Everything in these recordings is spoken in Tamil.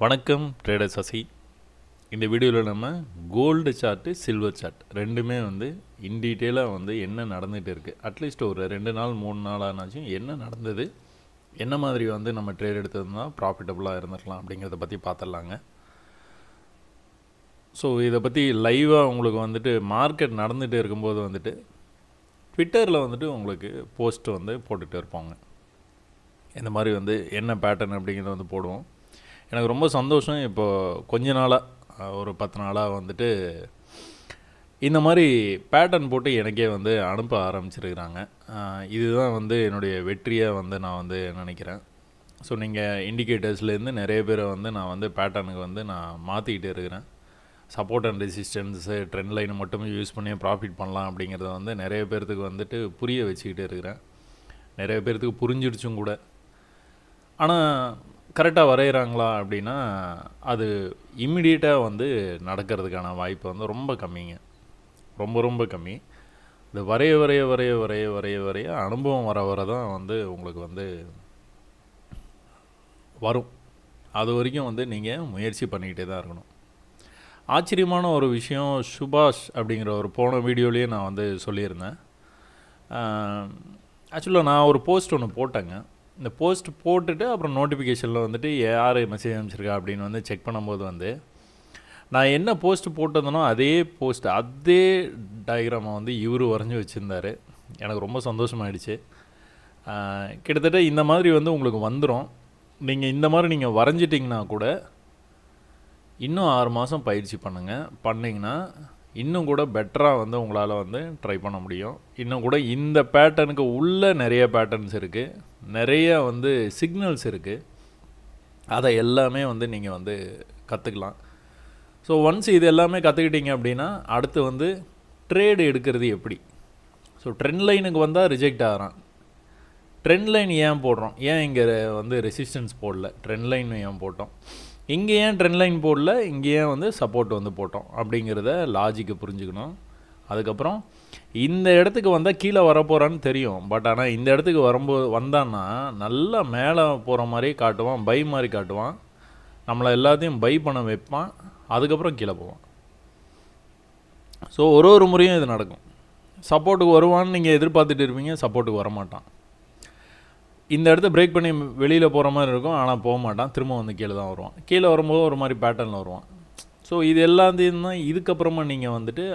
வணக்கம் ட்ரேடர் சசி. இந்த வீடியோவில் நம்ம கோல்டு சார்ட்டு சில்வர் சார்ட் ரெண்டுமே இன் டீட்டெயிலாக என்ன நடந்துகிட்டு இருக்குது, அட்லீஸ்ட் ஒரு 2 நாள் 3 நாள் ஆனாச்சும் என்ன நடந்தது, என்ன மாதிரி நம்ம ட்ரேட் எடுத்ததுன்னா ப்ராஃபிட்டபுளாக இருந்துக்கலாம் அப்படிங்கிறத பற்றி பார்த்துடலாங்க. ஸோ இதை பற்றி லைவாக உங்களுக்கு மார்க்கெட் நடந்துகிட்டே இருக்கும்போது ட்விட்டரில் உங்களுக்கு போஸ்ட் போட்டுகிட்டு இருப்பாங்க. இந்த மாதிரி என்ன பேட்டர்ன் அப்படிங்கிறத போடுவோம். எனக்கு ரொம்ப சந்தோஷம். இப்போது கொஞ்ச நாளாக ஒரு 10 நாளாக இந்த மாதிரி பேட்டர்ன் போட்டு எனக்கே அனுப்ப ஆரம்பிச்சிருக்கிறாங்க. இதுதான் என்னுடைய வெற்றியாக நான் நினைக்கிறேன். ஸோ நீங்கள் இண்டிகேட்டர்ஸ்லேருந்து நிறைய பேரை நான் பேட்டர்னுக்கு நான் மாற்றிக்கிட்டே இருக்கிறேன். சப்போர்ட் அண்ட் ரெசிஸ்டன்ஸு ட்ரெண்ட் லைனை மட்டுமே யூஸ் பண்ணி ப்ராஃபிட் பண்ணலாம் அப்படிங்கிறத நிறைய பேர்த்துக்கு புரிய வச்சுக்கிட்டே இருக்கிறேன். நிறைய பேர்த்துக்கு புரிஞ்சிடுச்சும் கூட. ஆனால் கரெக்டாக வரைகிறாங்களா அப்படின்னா அது இம்மிடியேட்டாக நடக்கிறதுக்கான வாய்ப்பு ரொம்ப கம்மிங்க. ரொம்ப கம்மி. இது வரைய வரைய வரைய வரைய வரைய வரைய அனுபவம் வர தான் உங்களுக்கு வரும். அது வரைக்கும் நீங்கள் முயற்சி பண்ணிக்கிட்டே தான் இருக்கணும். ஆச்சரியமான ஒரு விஷயம், சுபாஷ் அப்படிங்கிற ஒரு போன வீடியோலேயே நான் சொல்லியிருந்தேன். ஆக்சுவலாக நான் ஒரு போஸ்ட் ஒன்று போட்டேங்க. இந்த போஸ்ட் போட்டுட்டு அப்புறம் நோட்டிஃபிகேஷனில் யார் மெசேஜ் அனுப்பிச்சிருக்கா அப்படின்னு செக் பண்ணும்போது நான் என்ன போஸ்ட் போட்டதுனோ அதே போஸ்ட் அதே டயக்ராமை இவர் வரைஞ்சி வச்சுருந்தார். எனக்கு ரொம்ப சந்தோஷமாயிடுச்சு. கிட்டத்தட்ட இந்த மாதிரி உங்களுக்கு வந்துடும். நீங்கள் இந்த மாதிரி நீங்கள் வரைஞ்சிட்டிங்கன்னா கூட இன்னும் 6 மாதம் பயிற்சி பண்ணிங்கன்னா இன்னும் கூட பெட்டராக உங்களால் ட்ரை பண்ண முடியும். இன்னும் கூட இந்த பேட்டர்னுக்கு உள்ள நிறைய பேட்டர்ன்ஸ் இருக்குது, நிறைய சிக்னல்ஸ் இருக்குது. அதை எல்லாமே நீங்கள் கற்றுக்கலாம். ஸோ ஒன்ஸ் இது எல்லாமே கற்றுக்கிட்டீங்க அப்படின்னா அடுத்து ட்ரேடு எடுக்கிறது எப்படி. ஸோ ட்ரெண்ட் லைனுக்கு வந்தால் ரிஜெக்ட் ஆகிறான். ட்ரெண்ட் லைன் ஏன் போடுறோம், ஏன் இங்கே ரெசிஸ்டன்ஸ் போடல, ட்ரெண்ட் லைன் ஏன் போட்டோம், இங்கே ஏன் ட்ரெண்ட் லைன் போடல, இங்கே ஏன் சப்போர்ட் போட்டோம் அப்படிங்கிறத லாஜிக்கை புரிஞ்சுக்கணும். அதுக்கப்புறம் இந்த இடத்துக்கு வந்தால் கீழே வரப்போகிறான்னு தெரியும். பட் ஆனால் இந்த இடத்துக்கு வந்தான்னா நல்லா மேலே போகிற மாதிரி காட்டுவான், பை மாதிரி காட்டுவான், நம்மளை எல்லாத்தையும் பை பண்ண வைப்பான், அதுக்கப்புறம் கீழே போவான். ஸோ ஒரு முறையும் இது நடக்கும். சப்போர்ட்டுக்கு வருவான்னு நீங்கள் எதிர்பார்த்துட்டு இருப்பீங்க, சப்போர்ட்டுக்கு வரமாட்டான். இந்த இடத்த பிரேக் பண்ணி வெளியில் போகிற மாதிரி இருக்கும், ஆனால் போக மாட்டான், திரும்ப கீழே தான் வருவான். கீழே வரும்போது ஒரு மாதிரி பேட்டர்னில் வருவான். ஸோ இது எல்லாத்தையும் தான் இதுக்கப்புறமா நீங்கள்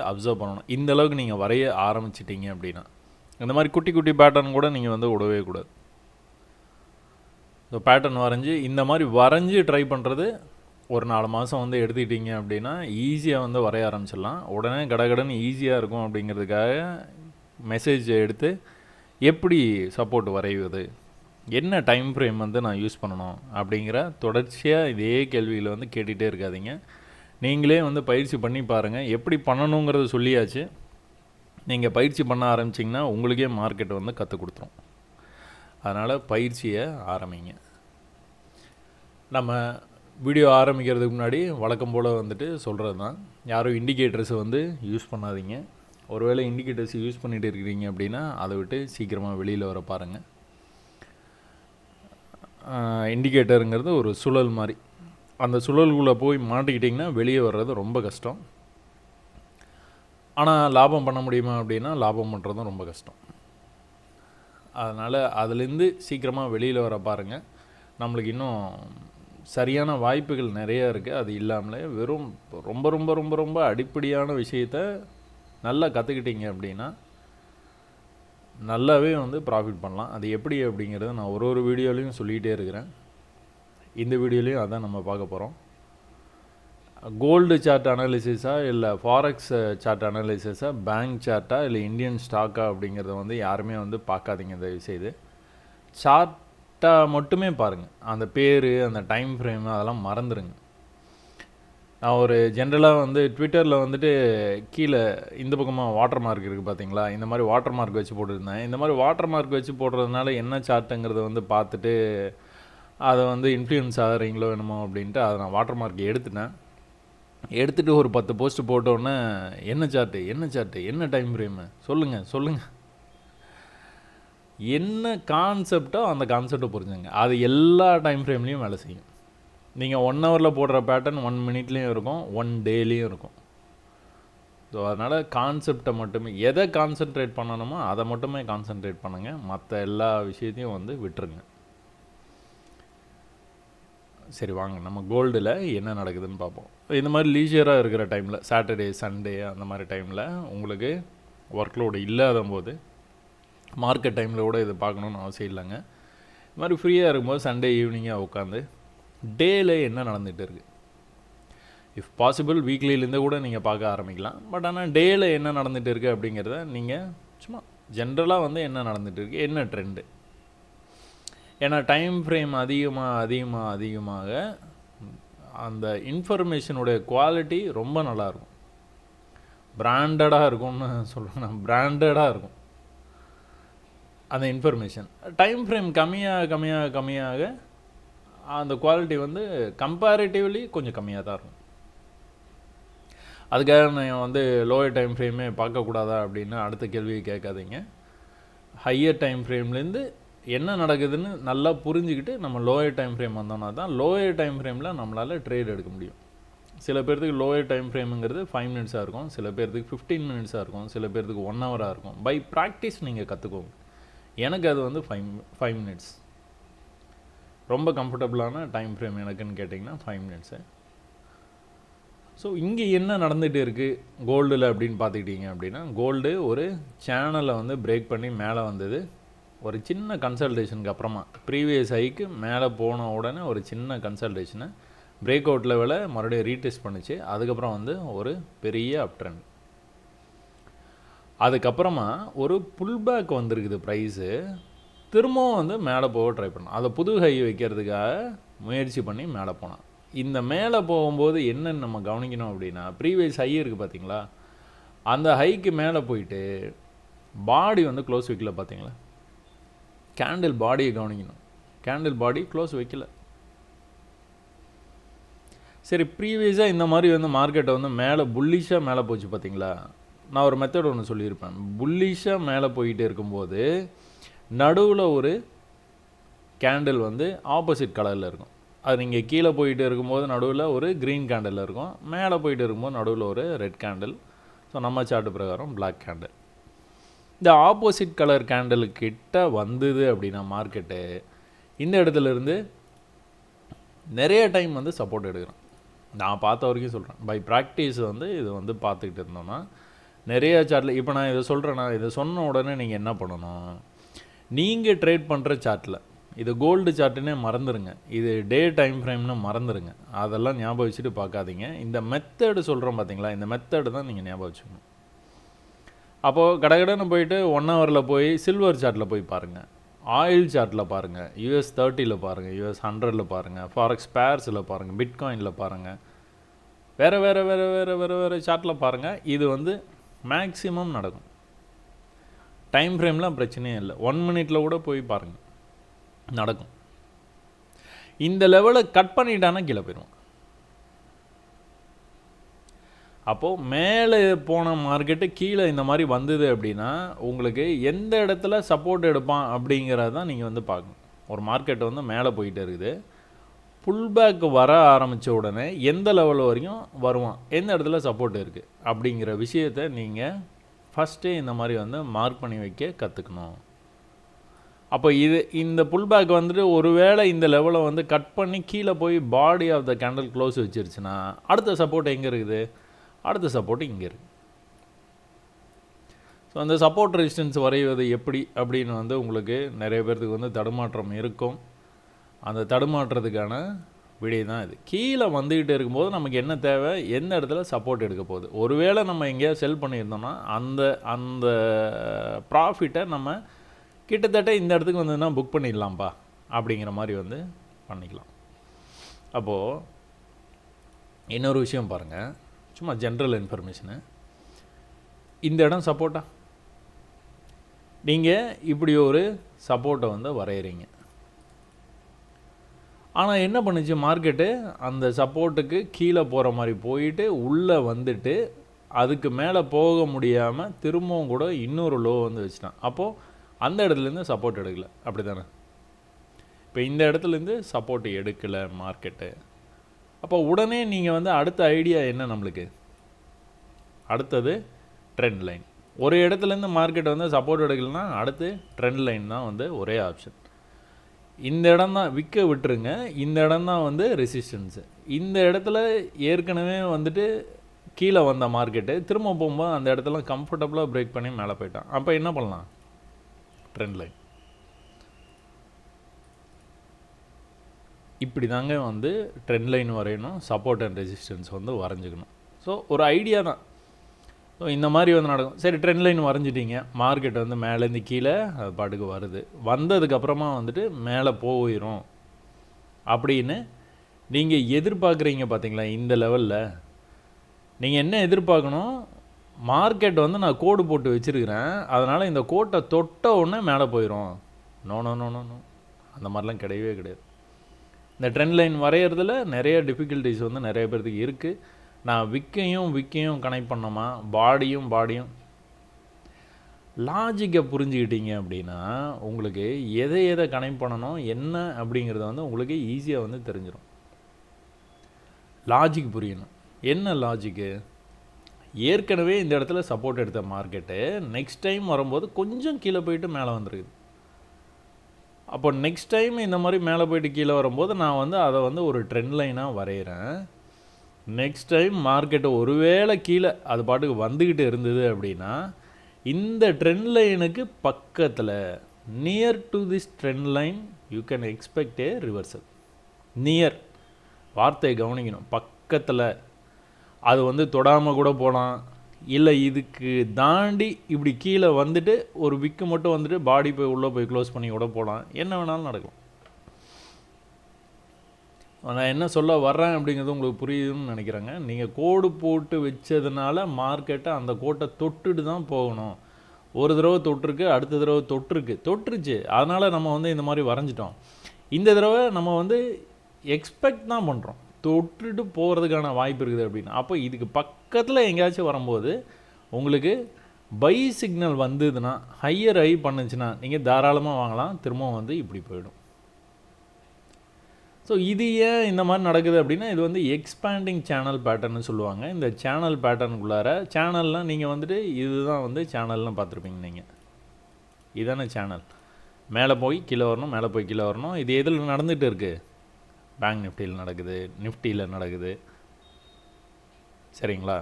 அப்சர்வ் பண்ணணும். இந்த அளவுக்கு நீங்கள் வரைய ஆரம்பிச்சிட்டிங்க அப்படின்னா இந்த மாதிரி குட்டி குட்டி பேட்டர்ன் கூட நீங்கள் விடவே கூடாது. ஸோ பேட்டர்ன் வரைஞ்சி இந்த மாதிரி வரைஞ்சி ட்ரை பண்ணுறது ஒரு 4 மாதம் எடுத்துக்கிட்டிங்க அப்படின்னா ஈஸியாக வரைய ஆரம்பிச்சிடலாம். உடனே கடகடன்னு ஈஸியாக இருக்கும். அப்படிங்கிறதுக்காக மெசேஜ் எடுத்து எப்படி சப்போர்ட் வரைவது, என்ன டைம் ஃப்ரேம் நான் யூஸ் பண்ணணும் அப்படிங்கிற தொடர்ச்சியாக இதே கேள்வியில் கேட்டுகிட்டே இருக்காதீங்க. நீங்களே பயிற்சி பண்ணி பாருங்கள். எப்படி பண்ணணுங்கிறத சொல்லியாச்சு. நீங்கள் பயிற்சி பண்ண ஆரம்பிச்சிங்கன்னா உங்களுக்கே மார்க்கெட் கற்றுக் கொடுத்துரும். அதனால் பயிற்சியை ஆரம்பிங்க. நம்ம வீடியோ ஆரம்பிக்கிறதுக்கு முன்னாடி வழக்கம் போல் சொல்கிறது தான், யாரும் இண்டிகேட்டர்ஸை யூஸ் பண்ணாதீங்க. ஒருவேளை இண்டிகேட்டர்ஸ் யூஸ் பண்ணிகிட்டு இருக்கிறீங்க அப்படின்னா அதை விட்டு சீக்கிரமாக வெளியில் வர பாருங்கள். இண்டிகேட்டருங்கிறது ஒரு சுழல் மாதிரி. அந்த சுழலுக்குள்ளே போய் மாட்டிக்கிட்டிங்கன்னா வெளியே வர்றது ரொம்ப கஷ்டம். ஆனால் லாபம் பண்ண முடியுமா அப்படின்னா லாபம் பண்ணுறதும் ரொம்ப கஷ்டம். அதனால் அதுலேருந்து சீக்கிரமாக வெளியில் வர பாருங்கள். நம்மளுக்கு இன்னும் சரியான வாய்ப்புகள் நிறையா இருக்குது. அது இல்லாமலே வெறும் ரொம்ப ரொம்ப ரொம்ப ரொம்ப அடிப்படையான விஷயத்த நல்லா கற்றுக்கிட்டீங்க அப்படின்னா நல்லாவே ப்ராஃபிட் பண்ணலாம். அது எப்படி அப்படிங்கிறத நான் ஒரு வீடியோலையும் சொல்லிகிட்டே இருக்கிறேன். இந்த வீடியோலையும் அதான் நம்ம பார்க்க போகிறோம். கோல்டு சார்ட் அனாலிசிஸாக இல்லை ஃபாரெக்ஸ் சார்ட் அனாலிசிஸாக, பேங்க் சார்ட்டாக இல்லை இந்தியன் ஸ்டாக்கா அப்படிங்கிறத யாருமே பார்க்காதீங்க. தயவுசெய்து சார்ட்டாக மட்டுமே பாருங்கள். அந்த பேர், அந்த டைம் ஃப்ரேமு அதெல்லாம் மறந்துடுங்க. நான் ஒரு ஜென்ரலாக ட்விட்டரில் கீழே இந்த பக்கமாக வாட்டர் மார்க் இருக்குது பார்த்தீங்களா, இந்த மாதிரி வாட்டர் மார்க் வச்சு போட்டுருந்தேன். இந்த மாதிரி வாட்டர் மார்க் வச்சு போடுறதுனால என்ன சார்ட்டுங்கிறத பார்த்துட்டு அதை இன்ஃப்ளூயன்ஸ் ஆகிறீங்களோ என்னமோ அப்படின்ட்டு அதை நான் வாட்டர் மார்க் எடுத்துகிட்டு ஒரு 10 போஸ்ட் போட்டோன்னே என்ன சார்ட்டு, என்ன சார்ட்டு, என்ன டைம் ஃப்ரேமு, சொல்லுங்கள் என்ன கான்செப்டோ அந்த கான்செப்டை புரிஞ்சுங்க. அது எல்லா டைம் ஃப்ரேம்லேயும் வேலை செய்யும். நீங்கள் 1 ஹவரில் போடுற பேட்டர்ன் 1 மினிட்லேயும் இருக்கும், 1 டேலேயும் இருக்கும். ஸோ அதனால் கான்செப்டை மட்டுமே, எதை கான்சென்ட்ரேட் பண்ணணுமோ அதை மட்டுமே கான்சென்ட்ரேட் பண்ணுங்கள், மற்ற எல்லா விஷயத்தையும் வந்து விட்டுருங்க. சரி வாங்க நம்ம கோல்டில் என்ன நடக்குதுன்னு பார்ப்போம். இந்த மாதிரி லீஜராக இருக்கிற டைமில், சாட்டர்டே சண்டே அந்த மாதிரி டைமில் உங்களுக்கு ஒர்க் லோடு இல்லாத போது, மார்க்கெட் டைமில் கூட இது பார்க்கணுன்னு அவசியம் இல்லைங்க. இது மாதிரி ஃப்ரீயாக இருக்கும்போது சண்டே ஈவினிங்காக உட்காந்து டேயில் என்ன நடந்துகிட்டு இருக்குது, இஃப் பாசிபிள் வீக்லிலேருந்து கூட நீங்கள் பார்க்க ஆரம்பிக்கலாம். பட் ஆனால் டேயில் என்ன நடந்துகிட்டு இருக்குது அப்படிங்கிறத நீங்கள் சும்மா ஜென்ரலாக வந்து என்ன நடந்துகிட்டு இருக்குது, என்ன ட்ரெண்டு. ஏன்னா டைம் ஃப்ரேம் அதிகமாக அந்த இன்ஃபர்மேஷனுடைய குவாலிட்டி ரொம்ப நல்லாயிருக்கும், பிராண்டடாக இருக்கும்னு சொல்கிறேன், பிராண்டடாக இருக்கும் அந்த இன்ஃபர்மேஷன். டைம் ஃப்ரேம் கம்மியாக அந்த குவாலிட்டி வந்து கம்பேரிட்டிவ்லி கொஞ்சம் கம்மியாக தான் இருக்கும். அதுக்காக நான் வந்து லோயர் டைம் ஃப்ரேமே பார்க்கக்கூடாதா அப்படின்னு அடுத்த கேள்வியை கேட்காதீங்க. ஹையர் டைம் ஃப்ரேம்லேருந்து என்ன நடக்குதுன்னு நல்லா புரிஞ்சுக்கிட்டு நம்ம லோயர் டைம் ஃப்ரேம் வந்தோம்னா தான் லோயர் டைம் ஃப்ரேமில் நம்மளால் ட்ரேட் எடுக்க முடியும். சில பேர்த்துக்கு லோயர் டைம் ஃப்ரேமுங்கிறது 5 மினிட்ஸாக இருக்கும், சில பேர்த்துக்கு 15 மினிட்ஸாக இருக்கும், சில பேர்த்துக்கு 1 ஹவராக இருக்கும். பை ப்ராக்டிஸ் நீங்கள் கற்றுக்கோங்க. எனக்கு அது வந்து 5 மினிட்ஸ் ரொம்ப கம்ஃபர்டபுளான டைம் ஃப்ரேம் எனக்குன்னு கேட்டிங்கன்னா 5 மினிட்ஸு. ஸோ இங்கே என்ன நடந்துகிட்டு இருக்குது கோல்டில் அப்படின்னு பார்த்துக்கிட்டிங்க அப்படின்னா, கோல்டு ஒரு சேனலை வந்து பிரேக் பண்ணி மேலே வந்தது. ஒரு சின்ன கன்சல்டேஷனுக்கு அப்புறமா ப்ரீவியஸ் ஹைக்கு மேலே போன உடனே ஒரு சின்ன கன்சல்டேஷனை பிரேக் அவுட் லெவலை மறுபடியும் ரீடெஸ்ட் பண்ணிச்சு. அதுக்கப்புறம் வந்து ஒரு பெரிய அப் ட்ரெண்ட். அதுக்கப்புறமா ஒரு புல் பேக் வந்திருக்குது ப்ரைஸு. திரும்பவும் வந்து மேலே போக ட்ரை பண்ணான், அதை புது ஹை வைக்கிறதுக்காக முயற்சி பண்ணி மேலே போனான். இந்த மேலே போகும்போது என்னென்னு நம்ம கவனிக்கணும் அப்படின்னா, ப்ரீவியஸ் ஹை இருக்குது பார்த்தீங்களா, அந்த ஹைக்கு மேலே போயிட்டு பாடி வந்து க்ளோஸ் வைக்கல பார்த்தீங்களா, கேண்டில் பாடியை கவனிக்கணும். கேண்டில் பாடி க்ளோஸ் வைக்கல. சரி, ப்ரீவியஸாக இந்த மாதிரி வந்து மார்க்கெட்டை வந்து மேலே புல்லிஷாக மேலே போச்சு பார்த்தீங்களா. நான் ஒரு மெத்தட் ஒன்று சொல்லியிருப்பேன். புல்லிஷாக மேலே போயிட்டு இருக்கும்போது நடுவில் ஒரு கேண்டில் வந்து ஆப்போசிட் கலரில் இருக்கும். அது நீங்கள் கீழே போயிட்டு இருக்கும்போது நடுவில் ஒரு க்ரீன் கேண்டில் இருக்கும், மேலே போயிட்டு இருக்கும்போது நடுவில் ஒரு ரெட் கேண்டில். ஸோ நம்ம சார்ட்டு பிரகாரம் பிளாக் கேண்டில். இந்த ஆப்போசிட் கலர் கேண்டில்கிட்ட வந்தது அப்படின்னா மார்க்கெட்டு இந்த இடத்துலேருந்து நிறைய டைம் வந்து சப்போர்ட் எடுக்கிறோம். நான் பார்த்த வரைக்கும் சொல்கிறேன், பை ப்ராக்டிஸ் வந்து இது வந்து பார்த்துக்கிட்டு இருந்தோம்னா நிறைய சார்ட்டில். இப்போ நான் இதை சொல்கிறேன்னா, இதை சொன்ன உடனே நீங்கள் என்ன பண்ணணும், நீங்கள் ட்ரேட் பண்ணுற சார்ட்டில் இது கோல்டு சார்ட்டுன்னே மறந்துடுங்க, இது டே டைம் ஃப்ரேம்னு மறந்துடுங்க, அதெல்லாம் ஞாபகம் வச்சுட்டு பார்க்காதீங்க. இந்த மெத்தடு சொல்கிறோம் பார்த்தீங்களா, இந்த மெத்தடு தான் நீங்கள் ஞாபகம் வச்சுக்கணும். அப்போது கடகடன்னு போயிட்டு 1 ஹவரில் போய் சில்வர் சார்ட்டில் போய் பாருங்கள், ஆயில் சார்ட்டில் பாருங்கள், US 30 பாருங்கள், US 100 பாருங்கள், ஃபாரெக்ஸ் பேர்ஸில் பாருங்கள், பிட்காயினில் பாருங்கள், வேறு சார்ட்டில் பாருங்கள். இது வந்து மேக்ஸிமம் நடக்கும். டைம் ஃப்ரேம்லாம் பிரச்சனையே இல்லை, 1 மினிட்டில் கூட போய் பாருங்கள், நடக்கும். இந்த லெவலை கட் பண்ணிட்டானா கீழே போயிடுவோம். அப்போது மேலே போன மார்க்கெட்டு கீழே இந்த மாதிரி வந்தது அப்படின்னா உங்களுக்கு எந்த இடத்துல சப்போர்ட் எடுப்பான் அப்படிங்கிறத தான் நீங்கள் வந்து பார்க்கணும். ஒரு மார்க்கெட் வந்து மேலே போயிட்டே இருக்குது, புல் பேக் வர ஆரம்பித்த உடனே எந்த லெவல் வரைக்கும் வருவான், எந்த இடத்துல சப்போர்ட் இருக்குது அப்படிங்கிற விஷயத்தை நீங்கள் ஃபஸ்ட்டே இந்த மாதிரி வந்து மார்க் பண்ணி வைக்க கற்றுக்கணும். அப்போ இந்த புல் பேக் வந்துட்டு ஒருவேளை இந்த லெவலை வந்து கட் பண்ணி கீழே போய் body of the candle close வச்சிருச்சுன்னா அடுத்த சப்போர்ட் எங்கே இருக்குது, அடுத்த சப்போர்ட் இங்கே இருக்குது. ஸோ அந்த சப்போர்ட் ரெசிஸ்டன்ஸ் வரைவது எப்படி அப்படின்னு வந்து உங்களுக்கு நிறைய பேர்த்துக்கு வந்து தடுமாற்றம் இருக்கும். அந்த தடுமாற்றத்துக்கான விடை தான் இது. கீழே வந்துக்கிட்டு இருக்கும்போது நமக்கு என்ன தேவை, எந்த இடத்துல சப்போர்ட் எடுக்க போகுது. ஒருவேளை நம்ம எங்கேயாவது செல் பண்ணியிருந்தோம்னா அந்த அந்த ப்ராஃபிட்டை நம்ம கிட்டத்தட்ட இந்த இடத்துக்கு வந்ததுன்னா புக் பண்ணிடலாம்ப்பா அப்படிங்கிற மாதிரி வந்து பண்ணிக்கலாம். அப்போது இன்னொரு விஷயம் பாருங்கள், சும்மா ஜென்ரல் இன்ஃபர்மேஷனு. இந்த இடம் சப்போர்ட்டா, நீங்கள் இப்படி ஒரு சப்போர்ட்டை வந்து வரைகிறீங்க. ஆனால் என்ன பண்ணுச்சு மார்க்கெட்டு, அந்த சப்போர்ட்டுக்கு கீழே போகிற மாதிரி போயிட்டு உள்ளே வந்துட்டு அதுக்கு மேலே போக முடியாமல் திரும்பவும் கூட இன்னொரு லோ வந்து வச்சுட்டான். அப்போது அந்த இடத்துலேருந்து சப்போர்ட் எடுக்கலை, அப்படி தானே. இப்போ இந்த இடத்துலேருந்து சப்போர்ட் எடுக்கலை மார்க்கெட்டு, அப்போ உடனே நீங்கள் வந்து அடுத்த ஐடியா என்ன நம்மளுக்கு? அடுத்தது ட்ரெண்ட் லைன். ஒரு இடத்துலேருந்து மார்க்கெட் வந்து சப்போர்ட் எடுக்கலைன்னா அடுத்து ட்ரெண்ட் லைன் தான் வந்து ஒரே ஆப்ஷன். இந்த இடம் தான் விற்க விட்டுருங்க, இந்த இடம் தான் வந்து ரெசிஸ்டன்ஸு. இந்த இடத்துல ஏற்கனவே வந்துட்டு கீழே வந்த மார்க்கெட்டு திரும்ப போகும்போது அந்த இடத்துல கம்ஃபர்டபுளாக பிரேக் பண்ணி மேலே போயிட்டான். அப்போ என்ன பண்ணலாம்? Trend line. இப்படி தாங்க வந்து ட்ரெண்ட் லைன் வரையணும், சப்போர்ட் அண்ட் ரெசிஸ்டன்ஸ் வந்து வரைஞ்சிக்கணும். ஸோ ஒரு ஐடியா தான். ஸோ இந்த மாதிரி வந்து நடக்கும். சரி, ட்ரெண்ட் லைன் வரைஞ்சிட்டிங்க, மார்க்கெட் வந்து மேலேருந்து கீழே அது பாட்டுக்கு வருது, வந்ததுக்கப்புறமா வந்துட்டு மேலே போயிடும் அப்படின்னு நீங்கள் எதிர்பார்க்குறீங்க பார்த்தீங்களா? இந்த லெவலில் நீங்கள் என்ன எதிர்பார்க்கணும்? மார்க்கெட் வந்து நான் கோடு போட்டு வச்சுருக்கிறேன், அதனால் இந்த கோட்டை தொட்ட உடனே மேலே போயிடும். No no no no no, அந்த மாதிரிலாம் கிடையவே கிடையாது. இந்த ட்ரெண்ட் லைன் வரைகிறதுல நிறைய டிஃபிகல்ட்டிஸ் வந்து நிறைய பேர்த்துக்கு இருக்குது. நான் விக்கையும் கனெக்ட் பண்ணோமா, பாடியும் லாஜிக்கை புரிஞ்சுக்கிட்டீங்க அப்படின்னா உங்களுக்கு எதை கனெக்ட் பண்ணணும் என்ன அப்படிங்கிறத வந்து உங்களுக்கு ஈஸியாக வந்து தெரிஞ்சிடும். லாஜிக் புரியணும். என்ன லாஜிக்கு? ஏற்கனவே இந்த இடத்துல சப்போர்ட் எடுத்த மார்க்கெட்டு நெக்ஸ்ட் டைம் வரும்போது கொஞ்சம் கீழே போயிட்டு மேலே வந்துருக்குது. அப்போ நெக்ஸ்ட் டைம் இந்த மாதிரி மேலே போயிட்டு கீழே வரும்போது நான் வந்து அதை வந்து ஒரு ட்ரெண்ட் லைனாக வரைகிறேன். நெக்ஸ்ட் டைம் மார்க்கெட்டு ஒருவேளை கீழே அது பாட்டுக்கு வந்துக்கிட்டு இருந்தது அப்படின்னா இந்த ட்ரெண்ட் லைனுக்கு பக்கத்தில், near to this trend line you can expect A reversal. Near வார்த்தையை கவனிக்கணும். பக்கத்தில், அது வந்து தொடாமல் கூட போகலாம், இல்லை இதுக்கு தாண்டி இப்படி கீழே வந்துட்டு ஒரு விக்கு மட்டும் வந்துட்டு பாடி போய் உள்ளே போய் க்ளோஸ் பண்ணி கூட போகலாம், என்ன வேணாலும் நடக்கும். நான் என்ன சொல்ல வர்றேன் அப்படிங்கிறது உங்களுக்கு புரியுதுன்னு நினைக்கிறேங்க. நீங்கள் கோடு போட்டு வச்சதுனால மார்க்கெட்டை அந்த கோட்டை தொட்டுட்டு தான் போகணும். ஒரு தடவை தொட்டிருக்கு, அடுத்த தடவை தொட்டுருச்சு, அதனால் நம்ம வந்து இந்த மாதிரி வரைஞ்சிட்டோம். இந்த தடவை நம்ம வந்து எக்ஸ்பெக்ட் தான் பண்ணுறோம், தொட்டுட்டு போகிறதுக்கான வாய்ப்பு இருக்குது அப்படின்னு. அப்போ இதுக்கு பக்கத்தில் எங்கேயாச்சும் வரும்போது உங்களுக்கு பை சிக்னல் வந்ததுன்னா, ஹையர் ஹை பண்ணுச்சுன்னா நீங்கள் தாராளமாக வாங்கலாம். திரும்பவும் வந்து இப்படி போயிடும். ஸோ இது ஏன் இந்த மாதிரி நடக்குது அப்படின்னா, இது வந்து எக்ஸ்பேண்டிங் சேனல் பேட்டர்னு சொல்லுவாங்க. இந்த சேனல் பேட்டர்னுக்குள்ளார, சேனல்லாம் நீங்கள் வந்துட்டு இதுதான் வந்து சேனல்லாம் பார்த்துருப்பீங்க நீங்கள். இதானே சேனல். மேலே போய் கீழே வரணும், மேலே போய் கீழே வரணும். இது எதில் நடந்துகிட்டு இருக்குது? பேங்க் நிஃப்டியில் நடக்குது, நிஃப்டியில் நடக்குது. சரிங்களா?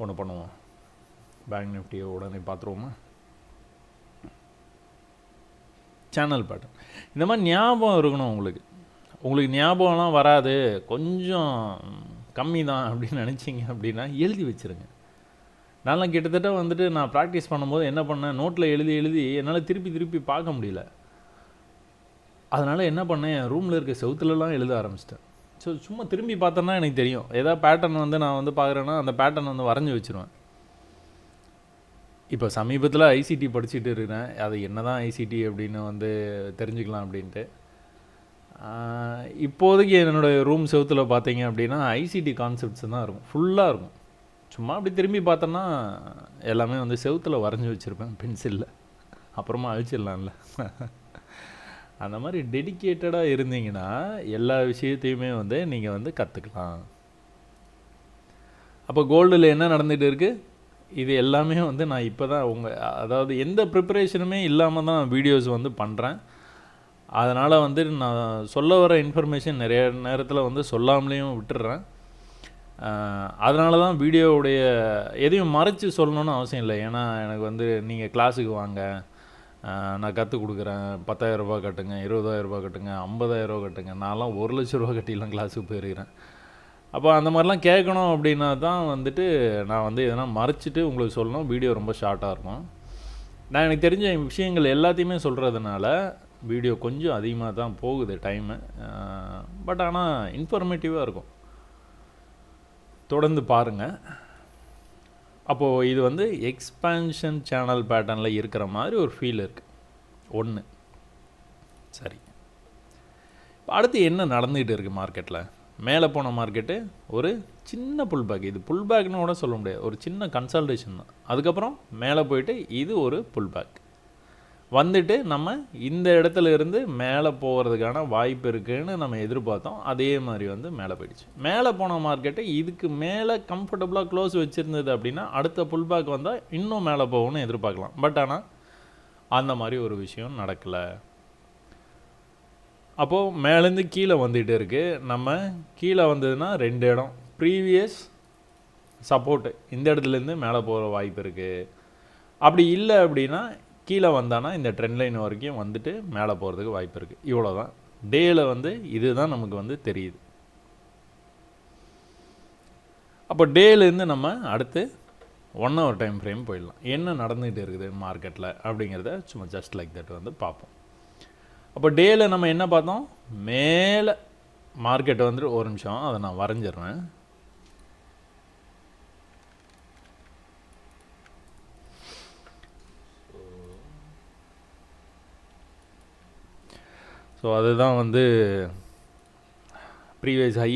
ஒன்று பண்ணுவோம், பேங்க் நிஃப்டியை உடனே பார்த்துருவோமா? சேனல் பேட்டர்ன் இந்த மாதிரி ஞாபகம் இருக்கணும் உங்களுக்கு. உங்களுக்கு ஞாபகம்லாம் வராது, கொஞ்சம் கம்மி தான் அப்படின்னு நினச்சிங்க அப்படின்னா எழுதி வச்சுருங்க. நான்லாம் கிட்டத்தட்ட வந்துட்டு நான் ப்ராக்டிஸ் பண்ணும்போது என்ன பண்ணேன், நோட்டில் எழுதி என்னால் திருப்பி பார்க்க முடியல. அதனால் என்ன பண்ணேன், ரூமில் இருக்க செவுத்துலலாம் எழுத ஆரம்பிச்சிட்டேன். ஸோ சும்மா திரும்பி பார்த்தோன்னா எனக்கு தெரியும். ஏதாவது பேட்டர்ன் வந்து நான் வந்து பார்க்குறேன்னா அந்த பேட்டர்ன் வந்து வரைஞ்சி வச்சுருவேன். இப்போ சமீபத்தில் ஐசிடி படிச்சுட்டு இருக்கிறேன். அது என்ன தான் ஐசிடி அப்படின்னு வந்து தெரிஞ்சுக்கலாம் அப்படின்ட்டு. இப்போதைக்கு என்னோடய ரூம் செவுத்தில் பார்த்தீங்க அப்படின்னா ஐசிடி கான்செப்ட்ஸ் தான் இருக்கும், ஃபுல்லாக இருக்கும். சும்மா அப்படி திரும்பி பார்த்தோன்னா எல்லாமே வந்து செவுத்தில் வரைஞ்சி வச்சுருப்பேன் பென்சிலில், அப்புறமா அழிச்சிடலாம்ல. அந்த மாதிரி டெடிக்கேட்டடாக இருந்தீங்கன்னா எல்லா விஷயத்தையுமே வந்து நீங்கள் வந்து கற்றுக்கலாம். அப்போ கோல்டில் என்ன நடந்துகிட்டு இருக்குது, இது எல்லாமே வந்து நான் இப்போ தான் அதாவது எந்த ப்ரிப்பரேஷனுமே இல்லாமல் தான் வீடியோஸ் வந்து பண்ணுறேன். அதனால் வந்து நான் சொல்ல வர இன்ஃபர்மேஷன் நிறைய நேரத்தில் வந்து சொல்லாமலேயும் விட்டுடுறேன். அதனால தான் வீடியோவுடைய எதையும் மறைச்சி சொல்லணுன்னு அவசியம் இல்லை. ஏன்னா எனக்கு வந்து நீங்கள் கிளாஸுக்கு வாங்க, நான் கற்றுக் கொடுக்குறேன், 10,000 ரூபா கட்டுங்க, 20,000 ரூபா கட்டுங்க, 50,000 ரூபா கட்டுங்க, நான்லாம் 1,00,000 ரூபா கட்டிலாம் கிளாஸுக்கு போயிருக்கிறேன். அப்போ அந்த மாதிரிலாம் கேட்கணும் அப்படின்னா தான் வந்துட்டு நான் வந்து எதனா மறைச்சிட்டு உங்களுக்கு சொல்லணும். வீடியோ ரொம்ப ஷார்ட்டாக இருக்கும். நான் எனக்கு தெரிஞ்ச விஷயங்கள் எல்லாத்தையுமே சொல்கிறதுனால வீடியோ கொஞ்சம் அதிகமாக தான் போகுது டைமு. பட் ஆனால் இன்ஃபர்மேட்டிவாக இருக்கும். தொடர்ந்து பாருங்கள். அப்போது இது வந்து எக்ஸ்பேன்ஷன் சேனல் பேட்டர்னில் இருக்கிற மாதிரி ஒரு ஃபீல் இருக்குது. ஒன்று சரி. இப்போ அடுத்து என்ன நடந்துகிட்டு இருக்குது மார்க்கெட்டில்? மேலே போன மார்க்கெட்டு ஒரு சின்ன புல்பேக். இது புல்பேக்னு கூட சொல்ல முடியாது, ஒரு சின்ன கன்சல்டேஷன் தான். அதுக்கப்புறம் மேலே போயிட்டு இது ஒரு புல்பேக். வந்துட்டு நம்ம இந்த இடத்துல இருந்து மேலே போகிறதுக்கான வாய்ப்பு இருக்குதுன்னு நம்ம எதிர்பார்த்தோம். அதே மாதிரி வந்து மேலே போயிடுச்சு. மேலே போன மார்க்கெட்டு இதுக்கு மேலே கம்ஃபர்டபுளாக க்ளோஸ் வச்சுருந்தது அப்படின்னா அடுத்த புல் பேக் வந்தால் இன்னும் மேலே போகணும்னு எதிர்பார்க்கலாம். பட் ஆனால் அந்த மாதிரி ஒரு விஷயம் நடக்கலை. அப்போது மேலேருந்து கீழே வந்துகிட்டே இருக்குது. நம்ம கீழே வந்ததுன்னா 2 இடம் ப்ரீவியஸ் சப்போர்ட்டு இந்த இடத்துலேருந்து மேலே போகிற வாய்ப்பு இருக்குது. அப்படி இல்லை அப்படின்னா கீழே வந்தானா இந்த ட்ரெண்ட் லைன் வரைக்கும் வந்துட்டு மேலே போகிறதுக்கு வாய்ப்பு இருக்குது. இவ்வளோ தான் டேயில் வந்து இதுதான் நமக்கு வந்து தெரியுது. அப்போ டேலேருந்து நம்ம அடுத்து 1 hour டைம் ஃப்ரேம் போயிடலாம். என்ன நடந்துகிட்டு இருக்குது மார்க்கெட்டில் அப்படிங்கிறத சும்மா ஜஸ்ட் லைக் தட் வந்து பார்ப்போம். அப்போ டேயில் நம்ம என்ன பார்த்தோம், மேலே மார்க்கெட் வந்துட்டு ஒரு நிமிஷம் அதை நான் வரைஞ்சிடுறேன். ஸோ அதுதான் வந்து ப்ரீவியஸ் ஹை.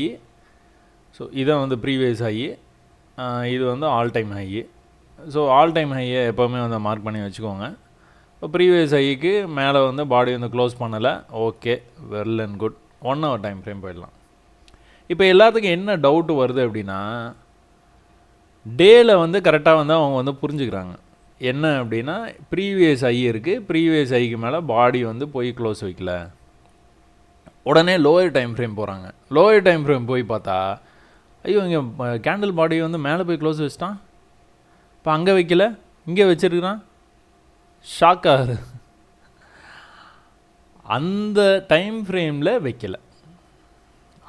ஸோ இதான் வந்து ப்ரீவியஸ் ஹை, இது வந்து all time high. So all time ஹையை எப்போவுமே வந்து மார்க் பண்ணி வச்சுக்கோங்க. இப்போ ப்ரீவியஸ் ஹைக்கு மேலே வந்து பாடி வந்து க்ளோஸ் பண்ணலை, okay, well and good. 1 hour time frame போயிடலாம். இப்போ எல்லாத்துக்கும் என்ன டவுட்டு வருது அப்படின்னா, டேயில் வந்து கரெக்டாக வந்து அவங்க வந்து புரிஞ்சுக்கிறாங்க. என்ன அப்படின்னா ப்ரீவியஸ் ஹை இருக்குது, ப்ரீவியஸ் ஹைக்கு மேலே பாடி வந்து போய் க்ளோஸ் வைக்கல, உடனே லோயர் டைம் ஃப்ரேம் போகிறாங்க. லோயர் டைம் ஃப்ரேம் போய் பார்த்தா ஐயோ இங்கே கேண்டில் பாடி வந்து மேலே போய் க்ளோஸ் வச்சிட்டான், இப்போ அங்கே வைக்கல இங்கே வச்சுருக்கிறான், ஷாக் ஆகுது. அந்த டைம் ஃப்ரேமில் வைக்கலை,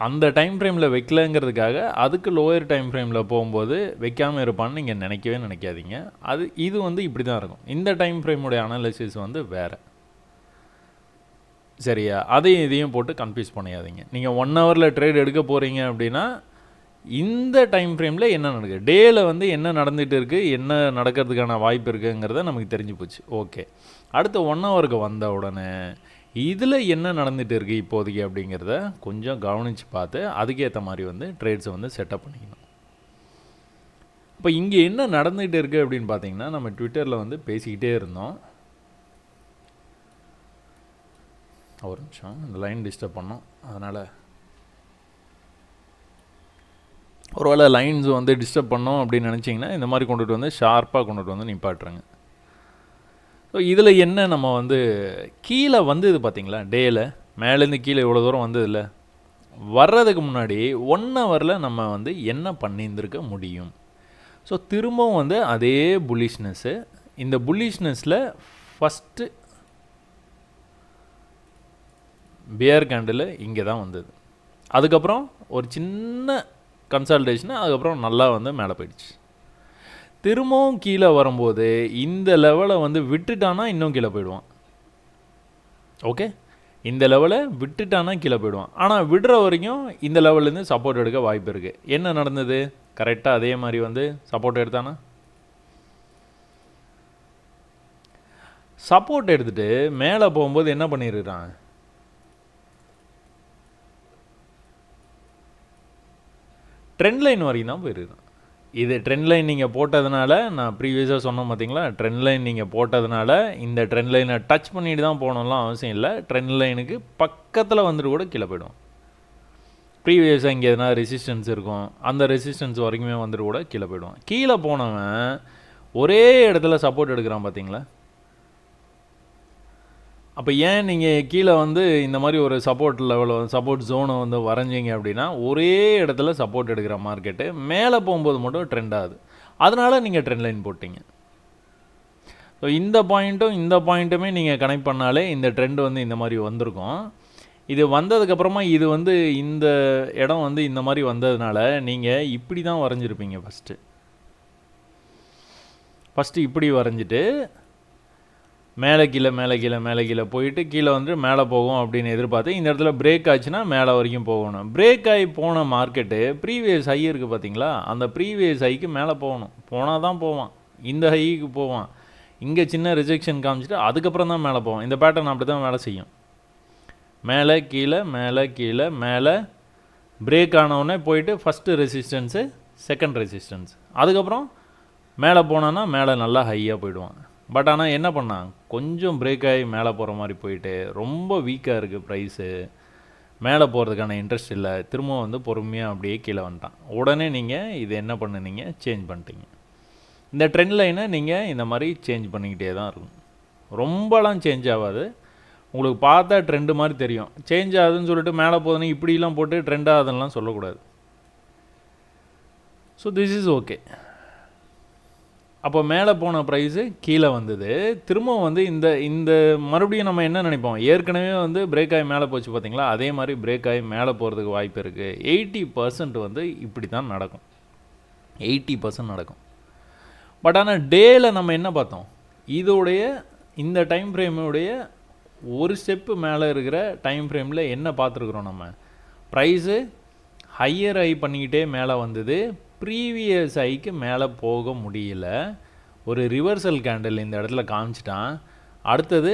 அந்த டைம் ஃப்ரேமில் வைக்கலைங்கிறதுக்காக அதுக்கு லோயர் டைம் ஃப்ரேமில் போகும்போது வைக்காமல் இருப்பான்னு நீங்கள் நினைக்கவே நினைக்காதீங்க. இது வந்து இப்படி தான் இருக்கும். இந்த டைம் ஃப்ரேமுடைய அனாலிசிஸ் வந்து வேறு, சரியா? அதையும் இதையும் போட்டு கன்ஃபியூஸ் பண்ணியாதீங்க. நீங்கள் 1 hourல ட்ரேட் எடுக்க போகிறீங்க அப்படின்னா இந்த டைம் ஃப்ரேமில் என்ன நடக்குது, டேயில் வந்து என்ன நடந்துகிட்டு இருக்குது, என்ன நடக்கிறதுக்கான வாய்ப்பு இருக்குங்கிறத நமக்கு தெரிஞ்சு போச்சு. ஓகே, அடுத்து 1 hourக்கு வந்த உடனே இதில் என்ன நடந்துகிட்டு இருக்குது இப்போதைக்கு அப்படிங்கிறத கொஞ்சம் கவனித்து பார்த்து அதுக்கேற்ற மாதிரி வந்து ட்ரேட்ஸை வந்து செட்டப் பண்ணிக்கணும். இப்போ இங்கே என்ன நடந்துகிட்டு இருக்குது அப்படின்னு பார்த்தீங்கன்னா, நம்ம ட்விட்டரில் வந்து பேசிக்கிட்டே இருந்தோம். ஒரு நிமிஷம், இந்த லைன் டிஸ்டர்ப் பண்ணோம், அதனால் ஒருவேளை லைன்ஸ் வந்து டிஸ்டர்ப் பண்ணோம் அப்படின்னு நினச்சிங்கன்னா இந்த மாதிரி கொண்டுட்டு வந்து ஷார்ப்பாக கொண்டுட்டு வந்து நிப்பாட்டுறாங்க. ஸோ இதில் என்ன நம்ம வந்து கீழே வந்தது பார்த்திங்களா, டேயில் மேலேருந்து கீழே இவ்வளோ தூரம் வந்ததில்ல, வர்றதுக்கு முன்னாடி 1 hourல நம்ம வந்து என்ன பண்ணியிருந்திருக்க முடியும். ஸோ திரும்பவும் வந்து அதே புல்லிஷ்னஸ்ஸு, இந்த புல்லிஷ்னஸில் ஃபஸ்ட்டு பியர் கேண்டில் இங்கே தான் வந்தது. அதுக்கப்புறம் ஒரு சின்ன கன்சல்டேஷனு, அதுக்கப்புறம் நல்லா வந்து மேலே போயிடுச்சு. திரும்பவும் கீழே வரும்போது இந்த லெவலை வந்து விட்டுட்டானா இன்னும் கீழே போயிடுவான். ஓகே, இந்த லெவலை விட்டுட்டானா கீழே போயிடுவான். ஆனால் விடுற வரைக்கும் இந்த லெவல்லேருந்து சப்போர்ட் எடுக்க வாய்ப்பு இருக்குது. என்ன நடந்தது, கரெக்டாக அதே மாதிரி வந்து சப்போர்ட் எடுத்தானா, சப்போர்ட் எடுத்துகிட்டு மேலே போகும்போது என்ன பண்ணிடுறான், ட்ரெண்ட் லைன் வரைக்கும் தான் போயிருக்கான். இது ட்ரெண்ட் லைன் நீங்கள் போட்டதுனால, நான் ப்ரீவியஸாக சொன்னோம் பார்த்தீங்களா, ட்ரெண்ட் லைன் நீங்கள் போட்டதுனால இந்த ட்ரெண்ட் லைனை டச் பண்ணிட்டு தான் போகணும்லாம் அவசியம் இல்லை. ட்ரெண்ட் லைனுக்கு பக்கத்தில் வந்துட்டு கூட கீழே போய்டும். ப்ரீவியஸாக இங்கே எதனா ரெசிஸ்டன்ஸ் இருக்கும், அந்த ரெசிஸ்டன்ஸ் வரைக்குமே வந்துட்டு கூட கீழே போய்டுவான். கீழே போனவன் ஒரே இடத்துல சப்போர்ட் எடுக்கிறான் பார்த்தீங்களா. அப்போ ஏன் நீங்கள் கீழே வந்து இந்த மாதிரி ஒரு சப்போர்ட் லெவலில் சப்போர்ட் ஜோனை வந்து வரைஞ்சிங்க அப்படின்னா ஒரே இடத்துல சப்போர்ட் எடுக்கிற மார்க்கெட்டு மேலே போகும்போது மட்டும் ட்ரெண்ட் ஆகுது. அதனால் நீங்கள் ட்ரெண்ட் லைன் போட்டிங்க. ஸோ இந்த பாயிண்ட்டும் இந்த பாயிண்ட்டுமே நீங்கள் கனெக்ட் பண்ணாலே இந்த ட்ரெண்ட் வந்து இந்த மாதிரி வந்திருக்கும். இது வந்ததுக்கப்புறமா இது வந்து இந்த இடம் வந்து இந்த மாதிரி வந்ததுனால நீங்கள் இப்படி தான் வரைஞ்சிருப்பீங்க. ஃபஸ்ட்டு இப்படி வரைஞ்சிட்டு மேலே கீழே மேலே கீழே மேலே கீழே போயிட்டு கீழே வந்து மேலே போகும் அப்படின்னு எதிர்பார்த்து இந்த இடத்துல பிரேக் ஆச்சுன்னா மேலே வரைக்கும் போகணும். பிரேக் ஆகி போன மார்க்கெட்டு ப்ரீவியஸ் ஹை இருக்குது பார்த்தீங்களா, அந்த ப்ரீவியஸ் ஹைக்கு மேலே போகணும், போனால் தான் போவான். இந்த ஹைக்கு போவான், இங்கே சின்ன ரிஜெக்ஷன் காமிச்சிட்டு அதுக்கப்புறம் தான் மேலே போவான். இந்த பேட்டர்ன் அப்படி தான் வேலை செய்யும். மேலே கீழே மேலே கீழே மேலே பிரேக் ஆனவுடனே போயிட்டு ஃபஸ்ட்டு ரெசிஸ்டன்ஸு, செகண்ட் ரெசிஸ்டன்ஸ், அதுக்கப்புறம் மேலே போனான்னா மேலே நல்லா ஹையாக போயிடுவான். பட் ஆனால் என்ன பண்ணான், கொஞ்சம் பிரேக் ஆகி மேலே போகிற மாதிரி போயிட்டு ரொம்ப வீக்காக இருக்குது ப்ரைஸு, மேலே போகிறதுக்கான இன்ட்ரெஸ்ட் இல்லை, திரும்ப வந்து பொறுமையாக அப்படியே கீழே வந்துட்டான். உடனே நீங்கள் இது என்ன பண்ணுனீங்க, சேஞ்ச் பண்ணிட்டீங்க. இந்த ட்ரெண்ட் லைனை நீங்கள் இந்த மாதிரி சேஞ்ச் பண்ணிக்கிட்டே தான் இருக்கும். ரொம்பலாம் சேஞ்ச் ஆகாது, உங்களுக்கு பார்த்தா ட்ரெண்டு மாதிரி தெரியும். சேஞ்ச் ஆகுதுன்னு சொல்லிட்டு மேலே போதுன்னு இப்படிலாம் போட்டு ட்ரெண்ட் ஆகுதுன்னெலாம் சொல்லக்கூடாது. So this is okay. அப்போ மேலே போன ப்ரைஸு கீழே வந்தது, திரும்பவும் வந்து இந்த இந்த மறுபடியும் நம்ம என்ன நினைப்போம், ஏற்கனவே வந்து பிரேக் ஆகி மேலே போச்சு பார்த்தீங்களா, அதே மாதிரி பிரேக் ஆகி மேலே போகிறதுக்கு வாய்ப்பு இருக்குது. 80% வந்து இப்படி தான் நடக்கும், 80% நடக்கும். பட் ஆனால் டேயில் நம்ம என்ன பார்த்தோம், இதோடைய இந்த டைம் ஃப்ரேமுடைய ஒரு ஸ்டெப்பு மேலே இருக்கிற டைம் ஃப்ரேமில் என்ன பார்த்துருக்குறோம், நம்ம ப்ரைஸு ஹையர் ஹை பண்ணிக்கிட்டே மேலே வந்தது, ப்ரீவியஸ் ஹைக்கு மேலே போக முடியல, ஒரு ரிவர்சல் கேண்டில் இந்த இடத்துல காமிச்சிட்டான், அடுத்தது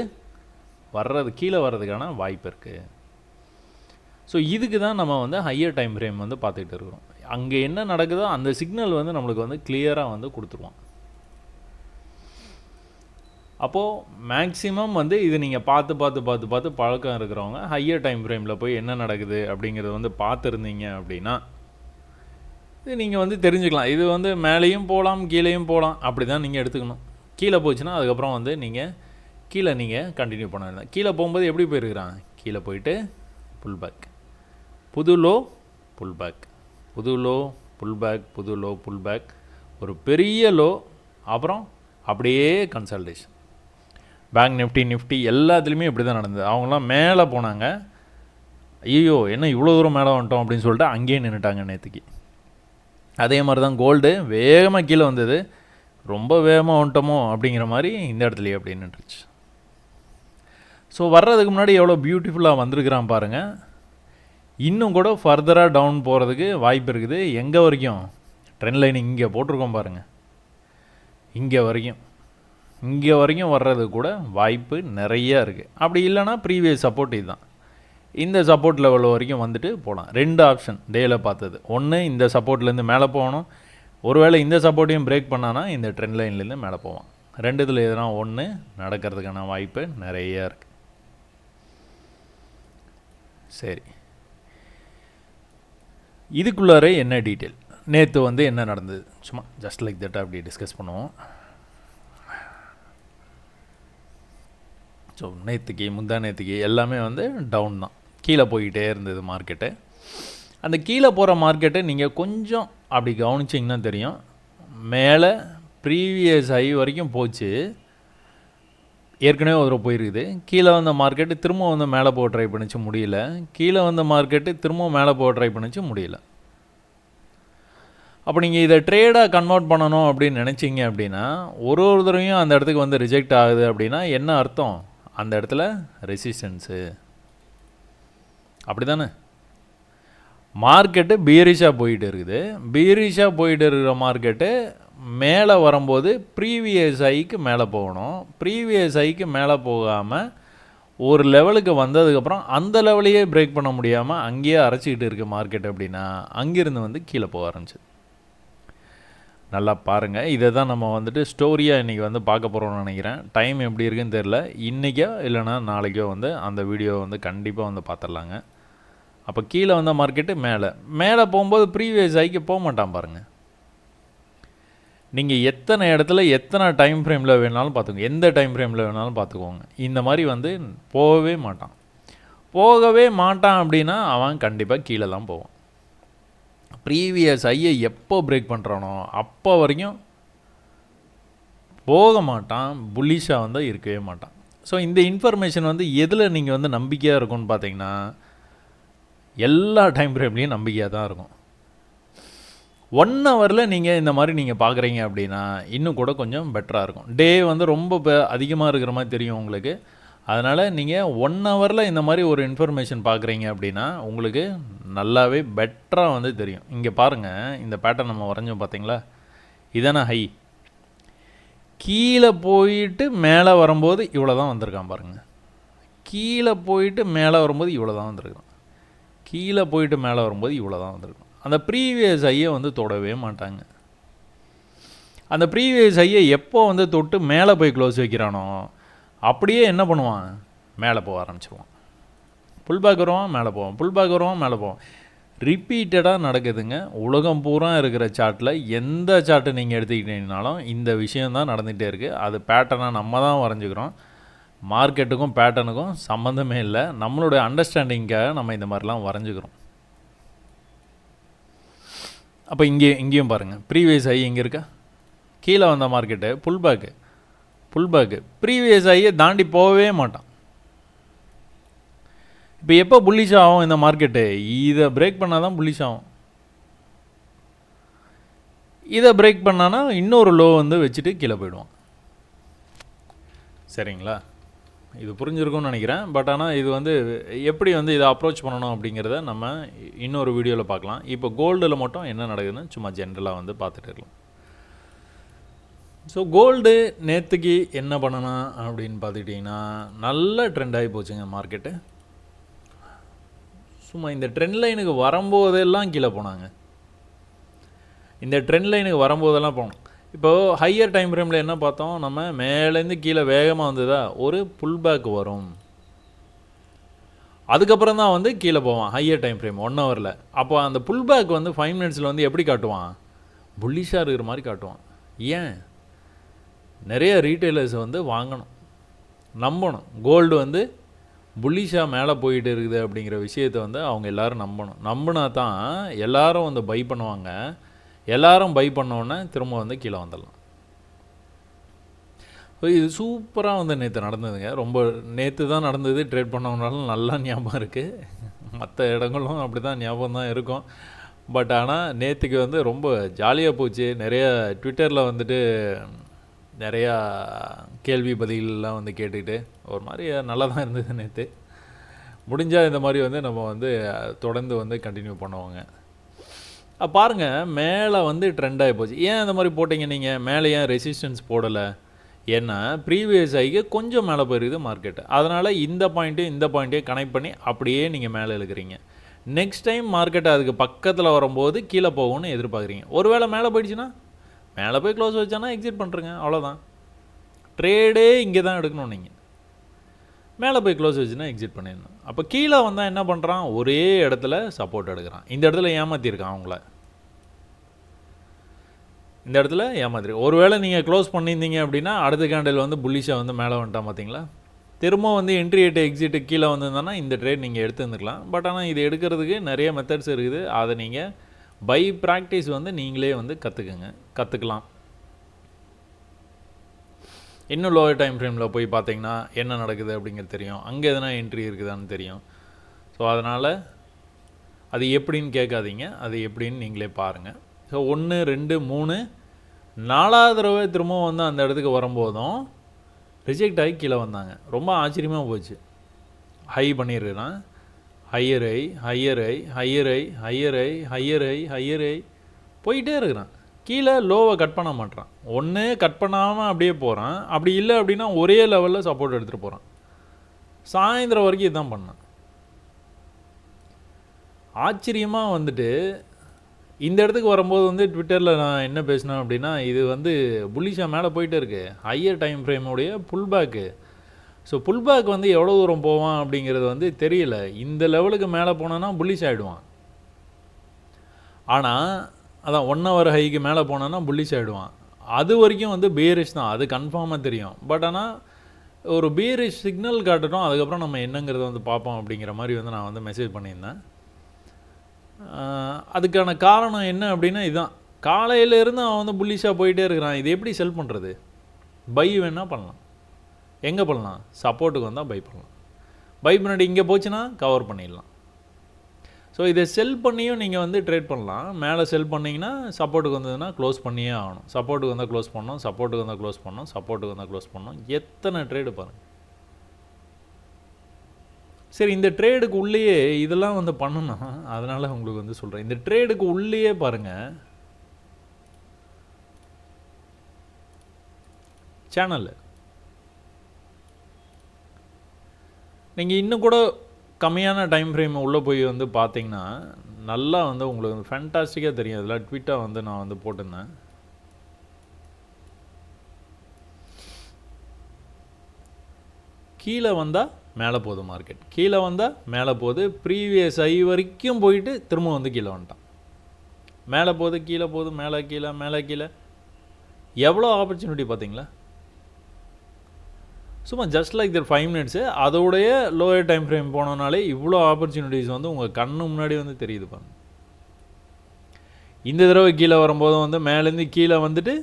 கீழே வர்றதுக்கான வாய்ப்பு இருக்குது. ஸோ இதுக்கு தான் நம்ம வந்து ஹையர் டைம் ஃப்ரேம் வந்து பார்த்துக்கிட்டு இருக்கிறோம். அங்கே என்ன நடக்குதோ அந்த சிக்னல் வந்து நம்மளுக்கு வந்து கிளியராக வந்து கொடுத்துருவோம். அப்போது மேக்ஸிமம் வந்து இது நீங்கள் பார்த்து பழக்கம் இருக்கிறவங்க ஹையர் டைம் ஃப்ரேமில் போய் என்ன நடக்குது அப்படிங்கிறத வந்து பார்த்துருந்தீங்க அப்படின்னா இது நீங்கள் வந்து தெரிஞ்சுக்கலாம். இது வந்து மேலேயும் போகலாம் கீழேயும் போகலாம், அப்படி தான் நீங்கள் எடுத்துக்கணும். கீழே போச்சுன்னா அதுக்கப்புறம் வந்து கீழே கண்டினியூ பண்ண வேண்டாம். கீழே போகும்போது எப்படி போயிருக்கிறான், கீழே போயிட்டு புல் பேக், புது லோ புல் பேக், புது லோ புல் பேக், புது லோ புல் பேக், ஒரு பெரிய லோ, அப்புறம் அப்படியே கன்சல்டேஷன். பேங்க் நிஃப்டி எல்லாத்துலேயுமே இப்படி தான் நடந்தது. அவங்களாம் மேலே போனாங்க, ஐயோ என்ன இவ்வளோ தூரம் மேலே வந்துட்டோம் அப்படின்னு சொல்லிட்டு அங்கேயே நின்றுட்டாங்க நேற்றுக்கு. அதே மாதிரி தான் கோல்டு வேகமாக கீழே வந்தது, ரொம்ப வேகமாக வந்துட்டோமோ அப்படிங்கிற மாதிரி இந்த இடத்துலையே அப்படி நின்றுச்சு. ஸோ வர்றதுக்கு முன்னாடி எவ்வளோ பியூட்டிஃபுல்லாக வந்திருக்கிறான் பாருங்கள். இன்னும் கூட ஃபர்தராக டவுன் போகிறதுக்கு வாய்ப்பு இருக்குது. எங்கே வரைக்கும், ட்ரெண்ட் லைன் இங்கே போட்டிருக்கோம் பாருங்கள், இங்கே வரைக்கும் வர்றது கூட வாய்ப்பு நிறையா இருக்குது. அப்படி இல்லைனா ப்ரீவியஸ் சப்போர்ட் இதுதான், இந்த சப்போர்ட் லெவல் வரைக்கும் வந்துட்டு போகலாம். 2 ஆப்ஷன் டேயில் பார்த்தது. ஒன்று இந்த சப்போர்ட்லேருந்து மேலே போகணும், ஒருவேளை இந்த சப்போர்ட்டையும் பிரேக் பண்ணானா இந்த ட்ரெண்ட் லைன்லேருந்து மேலே போவான். ரெண்டுத்தில் எதுனா ஒன்று நடக்கிறதுக்கான வாய்ப்பு நிறையா இருக்குது. சரி, இதுக்குள்ளார என்ன டீட்டெயில், நேற்று வந்து என்ன நடந்தது, சும்மா ஜஸ்ட் லைக் தட் அப்படி டிஸ்கஸ் பண்ணுவோம். ஸோ முந்தா நேற்றுக்கு எல்லாமே வந்து டவுன் தான், கீழே போய்கிட்டே இருந்தது மார்க்கெட்டு. அந்த கீழே போகிற மார்க்கெட்டை நீங்கள் கொஞ்சம் அப்படி கவனிச்சிங்கன்னா தெரியும், மேலே ப்ரீவியஸ் ஹை வரைக்கும் போச்சு, ஏற்கனவே ஒரு போயிருக்குது. கீழே வந்த மார்க்கெட்டு திரும்ப வந்து மேலே போக ட்ரை பண்ணிச்சு, முடியல. கீழே வந்த மார்க்கெட்டு திரும்ப மேலே போக ட்ரை பண்ணிச்சு, முடியல. அப்போ நீங்கள் இதை ட்ரேடாக கன்வெர்ட் பண்ணணும் அப்படின்னு நினச்சிங்க அப்படின்னா, ஒரு தடவையும் அந்த இடத்துக்கு வந்து ரிஜெக்ட் ஆகுது அப்படின்னா என்ன அர்த்தம், அந்த இடத்துல ரெசிஸ்டன்ஸு, அப்படி தானே. மார்க்கெட்டு பீரிஷாக போயிட்டு இருக்குது, பீரிஷாக போயிட்டு இருக்கிற மார்க்கெட்டு மேலே வரும்போது ப்ரீவியஸ் ஹைக்கு மேலே போகணும். ப்ரீவியஸ் ஹைக்கு மேலே போகாமல் ஒரு லெவலுக்கு வந்ததுக்கப்புறம் அந்த லெவலையே பிரேக் பண்ண முடியாமல் அங்கேயே அரைச்சிக்கிட்டு இருக்க மார்க்கெட் அப்படின்னா அங்கேருந்து வந்து கீழே போக ஆரம்பிச்சிது. நல்லா பாருங்கள், இதை தான் நம்ம வந்துட்டு ஸ்டோரியாக இன்றைக்கி வந்து பார்க்க போகிறோம்னு நினைக்கிறேன். டைம் எப்படி இருக்குன்னு தெரில, இன்றைக்கோ இல்லைனா நாளைக்கோ வந்து அந்த வீடியோவை வந்து கண்டிப்பாக வந்து பார்த்துடலாங்க. அப்போ கீழே வந்த மார்க்கெட்டு மேலே போகும்போது ப்ரீவியஸ் ஹைக்கு போக மாட்டான் பாருங்கள். நீங்கள் எத்தனை இடத்துல எத்தனை டைம் ஃப்ரேமில் வேணாலும் பார்த்துக்கோங்க, எந்த டைம் ஃப்ரேமில் வேணாலும் பார்த்துக்கோங்க, இந்த மாதிரி வந்து போகவே மாட்டான் அப்படின்னா அவன் கண்டிப்பாக கீழே தான் போவான். ப்ரீவியஸ் ஹையை எப்போ பிரேக் பண்ணுறானோ அப்போ வரைக்கும் போக மாட்டான், புல்லிஷாக வந்து இருக்கவே மாட்டான். ஸோ இந்த இன்ஃபர்மேஷன் வந்து எதில் நீங்கள் வந்து நம்பிக்கையாக இருக்கும்னு பார்த்தீங்கன்னா எல்லா டைம் ஃப்ரேம்லேயும் நம்பிக்கையாக தான் இருக்கும். 1 ஹவரில் நீங்கள் இந்த மாதிரி நீங்கள் பார்க்குறீங்க அப்படின்னா இன்னும் கூட கொஞ்சம் பெட்டராக இருக்கும். டே வந்து ரொம்ப அதிகமாக இருக்கிற மாதிரி தெரியும் உங்களுக்கு. அதனால் நீங்கள் 1 ஹவரில் இந்த மாதிரி ஒரு இன்ஃபர்மேஷன் பார்க்குறீங்க அப்படின்னா உங்களுக்கு நல்லாவே பெட்டராக வந்து தெரியும். இங்கே பாருங்கள், இந்த பேட்டர்ன் நம்ம வரைஞ்சோம் பார்த்தீங்களா, இதான ஹை, கீழே போயிட்டு மேலே வரும்போது இவ்வளோ தான் வந்திருக்கான் பாருங்கள். கீழே போயிட்டு மேலே வரும்போது இவ்வளோ தான் வந்திருக்கான், கீழே போயிட்டு மேலே வரும்போது இவ்வளோ தான் வந்திருக்கும். அந்த ப்ரீவியஸ் ஹையை வந்து தொடவே மாட்டாங்க. அந்த ப்ரீவியஸ் ஹையை எப்போ வந்து தொட்டு மேலே போய் க்ளோஸ் வைக்கிறானோ அப்படியே என்ன பண்ணுவான், மேலே போக ஆரம்பிச்சிருவான். புல் பேக் வருவான், மேலே போவான், புல் பேக் வருவான், மேலே போவான். ரிப்பீட்டடாக நடக்குதுங்க. உலகம் பூரா இருக்கிற சார்ட்டில் எந்த சார்ட்டு நீங்கள் எடுத்துக்கிட்டீங்கனாலும் இந்த விஷயந்தான் நடந்துகிட்டே இருக்குது. அது பேட்டர்னாக நம்ம தான் வரைஞ்சிக்கிறோம். மார்க்கெட்டுக்கும் பேட்டர்னுக்கும் சம்மந்தமே இல்லை. நம்மளுடைய அண்டர்ஸ்டாண்டிங்காக நம்ம இந்த மாதிரிலாம் வரைஞ்சிக்கிறோம். அப்போ இங்கேயும் பாருங்கள், ப்ரீவியஸ் ஹை இங்கே இருக்கா, கீழே வந்த மார்க்கெட்டு புல் பேக்கு ப்ரீவியஸ் ஹையை தாண்டி போகவே மாட்டான். இப்போ எப்போ புல்லிஷ் ஆகும் இந்த மார்க்கெட்டு, இதை பிரேக் பண்ணால் தான் புல்லிஷ் ஆகும். இதை பிரேக் பண்ணானா இன்னொரு லோ வந்து வச்சுட்டு கீழே போயிடுவான். சரிங்களா, இது புரிஞ்சிருக்கும்னு நினைக்கிறேன். பட் ஆனால் இது வந்து எப்படி வந்து இதை அப்ரோச் பண்ணணும் அப்படிங்கிறத நம்ம இன்னொரு வீடியோவில் பார்க்கலாம். இப்போ கோல்டில் மட்டும் என்ன நடக்குதுன்னு சும்மா ஜென்ரலாக வந்து பார்த்துட்டு இருக்கலாம். ஸோ கோல்டு நேற்றுக்கு என்ன பண்ணணும் அப்படின்னு பார்த்துக்கிட்டிங்கன்னா, நல்ல ட்ரெண்ட் ஆகி போச்சுங்க மார்க்கெட்டு. சும்மா இந்த ட்ரெண்ட் லைனுக்கு வரும்போதெல்லாம் கீழே போனாங்க. இந்த ட்ரெண்ட் லைனுக்கு வரும்போதெல்லாம் போனோம். இப்போது ஹையர் டைம் ஃப்ரேமில் என்ன பார்த்தோம், நம்ம மேலேருந்து கீழே வேகமாக வந்ததா ஒரு புல் பேக் வரும், அதுக்கப்புறம் தான் வந்து கீழே போவான் ஹையர் டைம் ஃப்ரேம் 1 ஹவரில். அப்போ அந்த புல் பேக் வந்து 5 மினிட்ஸில் வந்து எப்படி காட்டுவான், புல்லிஷாக இருக்கிற மாதிரி காட்டுவான். ஏன், நிறைய ரீட்டைலர்ஸ் வந்து வாங்கணும், நம்பணும். கோல்டு வந்து புல்லிஷாக மேலே போயிட்டு இருக்குது அப்படிங்கிற விஷயத்தை வந்து அவங்க எல்லோரும் நம்பினா தான் எல்லோரும் வந்து பை பண்ணுவாங்க. எல்லோரும் பை பண்ணோன்னே திரும்ப வந்து கீழே வந்துடலாம். ஸோ இது சூப்பராக வந்து நேற்று நடந்ததுங்க. ரொம்ப நேற்று தான் நடந்தது, ட்ரேட் பண்ணவங்களாலும் நல்லா ஞாபகம் இருக்குது. மற்ற இடங்களும் அப்படி தான் ஞாபகம் தான் இருக்கும். பட் ஆனால் நேற்றுக்கு வந்து ரொம்ப ஜாலியாக போச்சு. நிறைய ட்விட்டரில் வந்துட்டு நிறையா கேள்வி பதிலெலாம் வந்து கேட்டுக்கிட்டு ஒரு மாதிரி நல்லா தான் இருந்தது நேற்று. முடிஞ்சால் இந்த மாதிரி வந்து நம்ம வந்து தொடர்ந்து வந்து கண்டினியூ பண்ணுவோங்க. பாருங்கள், மேலே வந்து ட்ரெண்ட் ஆகி போச்சு. ஏன் இந்த மாதிரி போட்டிங்க நீங்கள், மேலே ஏன் ரெசிஸ்டன்ஸ் போடலை, ஏன்னா ப்ரீவியஸ் ஆகி கொஞ்சம் மேலே போயிருக்குது மார்க்கெட்டு. அதனால் இந்த பாயிண்ட்டையும் கனெக்ட் பண்ணி அப்படியே நீங்கள் மேலே இழுக்கிறீங்க. நெக்ஸ்ட் டைம் மார்க்கெட்டு அதுக்கு பக்கத்தில் வரும்போது கீழே போகும்னு எதிர்பார்க்குறீங்க. ஒருவேளை மேலே போயிடுச்சுன்னா மேலே போய் க்ளோஸ் வச்சானா எக்ஸிட் பண்ணுறங்க, அவ்வளோதான். ட்ரேடே இங்கே தான் எடுக்கணும். நீங்கள் மேலே போய் க்ளோஸ் வச்சுன்னா எக்ஸிட் பண்ணிடணும். அப்போ கீழே வந்தால் என்ன பண்ணுறான், ஒரே இடத்துல சப்போர்ட் எடுக்கிறான். இந்த இடத்துல ஏமாற்றிருக்கான் அவங்கள, இந்த இடத்துல ஏமாத்திருக்கான். ஒருவேளை நீங்கள் க்ளோஸ் பண்ணியிருந்தீங்க அப்படின்னா அடுத்த கேண்டில் வந்து புல்லிஷாக வந்து மேலே வந்துட்டான் பார்த்தீங்களா. திரும்ப வந்து என்ட்ரி எட்டு எக்ஸிட்டு கீழே வந்திருந்தானா இந்த ட்ரேட் நீங்கள் எடுத்துருந்துக்கலாம். பட் ஆனால் இது எடுக்கிறதுக்கு நிறைய மெத்தட்ஸ் இருக்குது. அதை நீங்கள் பை ப்ராக்டிஸ் வந்து நீங்களே வந்து கற்றுக்கலாம். இன்னும் லோவர் டைம் ஃப்ரேமில் போய் பார்த்தீங்கன்னா என்ன நடக்குது அப்படிங்கிறது தெரியும். அங்கே எதனா என்ட்ரி இருக்குதான்னு தெரியும். ஸோ அதனால் அது எப்படின்னு கேட்காதீங்க, அது எப்படின்னு நீங்களே பாருங்கள். ஸோ 1 2 3 4வது தடவை திரும்பவும் வந்து அந்த இடத்துக்கு வரும்போதும் ரிஜெக்ட் ஆகி கீழே வந்தாங்க. ரொம்ப ஆச்சரியமாக போச்சு. ஹை பண்ணிடுறான், ஹையர் ஐ போயிட்டே இருக்கிறான். கீழே லோவை கட் பண்ண மாட்டான். ஒன்று கட் பண்ணாமல் அப்படியே போகிறான். அப்படி இல்லை அப்படின்னா ஒரே லெவலில் சப்போர்ட் எடுத்துகிட்டு போகிறான். சாயந்தரம் வரைக்கும் இதுதான் பண்ணான். ஆச்சரியமாக வந்துட்டு இந்த இடத்துக்கு வரும்போது வந்து ட்விட்டரில் நான் என்ன பேசினேன் அப்படின்னா, இது வந்து புல்லிஷாக மேலே போயிட்டே இருக்குது, ஹையர் டைம் ஃப்ரேமுடைய புல் பேக்கு. ஸோ புல் பேக் வந்து எவ்வளோ தூரம் போவான் அப்படிங்கிறது வந்து தெரியல. இந்த லெவலுக்கு மேலே போனான்னா புல்லிஷ் ஆகிடுவான். ஆனால் அதான் 1 ஹவர் ஹைக்கு மேலே போனான்னா புல்லிஷ் ஆகிடுவான். அது வரைக்கும் வந்து பியரிஷ் தான், அது கன்ஃபார்மாக தெரியும். பட் ஆனால் ஒரு பியரிஷ் சிக்னல் காட்டட்டும், அதுக்கப்புறம் நம்ம என்னங்கிறத வந்து பார்ப்போம் அப்படிங்கிற மாதிரி வந்து நான் வந்து மெசேஜ் பண்ணியிருந்தேன். அதுக்கான காரணம் என்ன அப்படின்னா, இதுதான். காலையிலேருந்து அவன் வந்து புல்லிஷாக போயிட்டே இருக்கிறான். இது எப்படி செல் பண்ணுறது? பை வேணால் பண்ணலாம். எங்கே பண்ணலாம்? சப்போர்ட்டுக்கு வந்தால் பை பண்ணலாம். பை பண்ணி இங்கே போச்சுன்னா கவர் பண்ணிடலாம். ஸோ இதை செல் பண்ணியும் நீங்கள் வந்து ட்ரேட் பண்ணலாம். மேலே செல் பண்ணிங்கன்னா சப்போர்ட்டுக்கு வந்ததுன்னா க்ளோஸ் பண்ணியே ஆகணும். சப்போர்ட்டுக்கு வந்தால் க்ளோஸ் பண்ணணும், சப்போர்ட்டுக்கு வந்தால் க்ளோஸ் பண்ணணும், சப்போர்ட்டுக்கு வந்தால் க்ளோஸ் பண்ணணும். எத்தனை ட்ரேடு பாருங்கள். சரி, இந்த ட்ரேடுக்கு உள்ளேயே இதெல்லாம் வந்து பண்ணணும். அதனால் உங்களுக்கு வந்து சொல்கிறேன், இந்த ட்ரேடுக்கு உள்ளேயே பாருங்கள், சேனல் நீங்கள் இன்னும் கூட கம்மியான டைம் ஃப்ரேம் உள்ளே போய் வந்து பார்த்தீங்கன்னா நல்லா வந்து உங்களுக்கு ஃபேண்டாஸ்டிக்காக தெரியும். இதெல்லாம் ட்விட்டாக வந்து நான் வந்து போட்டிருந்தேன். கீழே வந்தால் மேலே போகுது மார்க்கெட், கீழே வந்தால் மேலே போகுது, ப்ரீவியஸ் ஹை வரைக்கும் போயிட்டு திரும்ப வந்து கீழே வந்துட்டான். மேலே போகுது, கீழே போகுது, மேலே கீழே, மேலே கீழே. எவ்வளோ ஆப்பர்ச்சுனிட்டி பார்த்தீங்களா? சும்மா ஜஸ்ட் லைக் தட் 5 மினிட்ஸு அதோடைய லோயர் டைம் ஃப்ரேம் போனோனாலே இவ்வளோ ஆப்பர்ச்சுனிட்டிஸ் வந்து உங்கள் கண்ணு முன்னாடி வந்து தெரியுது பாருங்க. இந்த தடவை கீழே வரும்போது வந்து மேலேருந்து கீழே வந்துட்டு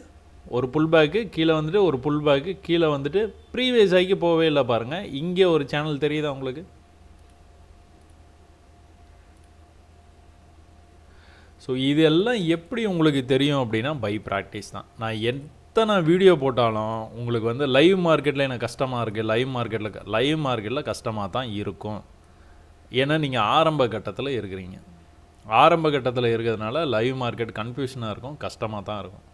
ஒரு புல் பேக்கு, கீழே வந்துட்டு ஒரு புல் பேக்கு, கீழே வந்துட்டு ப்ரீவியஸ் ஹைக்கு போகவே இல்லை பாருங்கள். இங்கே ஒரு சேனல் தெரியுதா உங்களுக்கு? ஸோ இதெல்லாம் எப்படி உங்களுக்கு தெரியும் அப்படின்னா பை ப்ராக்டிஸ் தான். நான் எத்தனை வீடியோ போட்டாலும் உங்களுக்கு வந்து லைவ் மார்க்கெட்டில் எனக்கு கஷ்டமாக இருக்குது, லைவ் மார்க்கெட்டில் கஷ்டமாக தான் இருக்கும். ஏன்னா நீங்கள் ஆரம்ப கட்டத்தில் இருக்கிறீங்க. ஆரம்ப கட்டத்தில் இருக்கிறதுனால லைவ் மார்க்கெட் கன்ஃபியூஷனாக இருக்கும், கஷ்டமாக தான் இருக்கும்.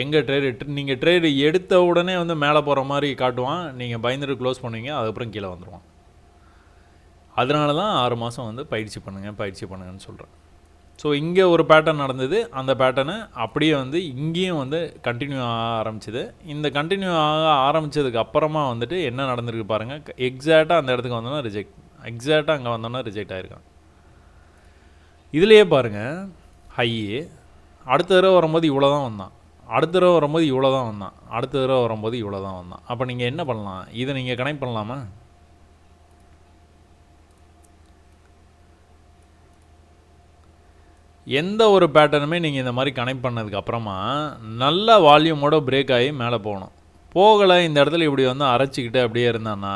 எங்கள் நீங்கள் ட்ரேடு எடுத்த உடனே வந்து மேலே போகிற மாதிரி காட்டுவான், நீங்கள் பயந்துட்டு க்ளோஸ் பண்ணுவீங்க, அதுக்கப்புறம் கீழே வந்துடுவான். அதனால தான் 6 மாதம் வந்து பயிற்சி பண்ணுங்கன்னு சொல்கிறேன். ஸோ இங்கே ஒரு பேட்டர்ன் நடந்தது, அந்த பேட்டர்னை அப்படியே வந்து இங்கேயும் வந்து கண்டினியூ ஆக ஆரம்பிச்சிது. இந்த கண்டினியூ ஆக ஆரம்பித்ததுக்கு அப்புறமா வந்துட்டு என்ன நடந்திருக்கு பாருங்கள். எக்ஸாக்டாக அந்த இடத்துக்கு வந்தோன்னா ரிஜெக்ட், எக்ஸாக்டாக அங்கே வந்தோன்னா ரிஜெக்ட் ஆகிருக்கான். இதுலேயே பாருங்கள், ஹை அடுத்த தடவை வரும்போது இவ்வளோ தான் வந்தான், அடுத்த தடவை வரும்போது இவ்வளோ தான் வந்தான், அடுத்த தடவை வரும்போது இவ்வளோ தான் வந்தான். அப்போ நீங்கள் என்ன பண்ணலாம்? இதை நீங்கள் கனெக்ட் பண்ணலாமா? எந்த ஒரு பேட்டர்னுமே நீங்கள் இந்த மாதிரி கனெக்ட் பண்ணதுக்கப்புறமா நல்ல வால்யூமோட பிரேக் ஆகி மேலே போகணும். போகலை, இந்த இடத்துல இப்படி வந்து அரைச்சிக்கிட்டு அப்படியே இருந்தான்னா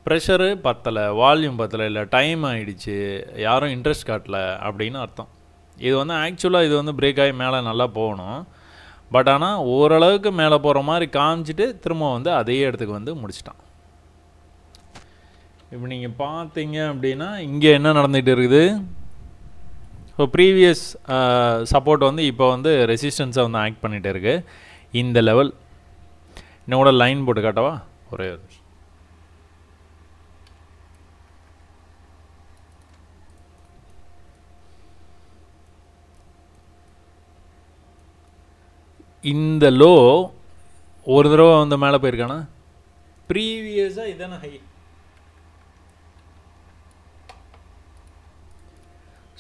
ப்ரெஷரு பத்தலை, வால்யூம் பத்தலை, இல்லை டைம் ஆகிடுச்சு, யாரும் இன்ட்ரெஸ்ட் காட்டலை அப்படின்னு அர்த்தம். இது வந்து ஆக்சுவலாக இது வந்து பிரேக் ஆகி மேலே நல்லா போகணும். பட் ஆனால் ஓரளவுக்கு மேலே போகிற மாதிரி காமிச்சிட்டு திரும்ப வந்து அதே இடத்துக்கு வந்து முடிச்சிட்டான். இப்போ நீங்கள் பார்த்தீங்க அப்படின்னா இங்கே என்ன நடந்துகிட்டு இருக்குது? ஸோ ப்ரீவியஸ் சப்போர்ட் வந்து இப்போ வந்து ரெசிஸ்டன்ஸை வந்து ஆக்ட் பண்ணிகிட்டே இருக்குது. இந்த லெவல் என்னோட லைன் போட்டு காட்டவா? ஒரே இந்த லோ ஒரு தடவை வந்து மேலே போயிருக்கானா? ப்ரீவியஸாக இதான ஹை.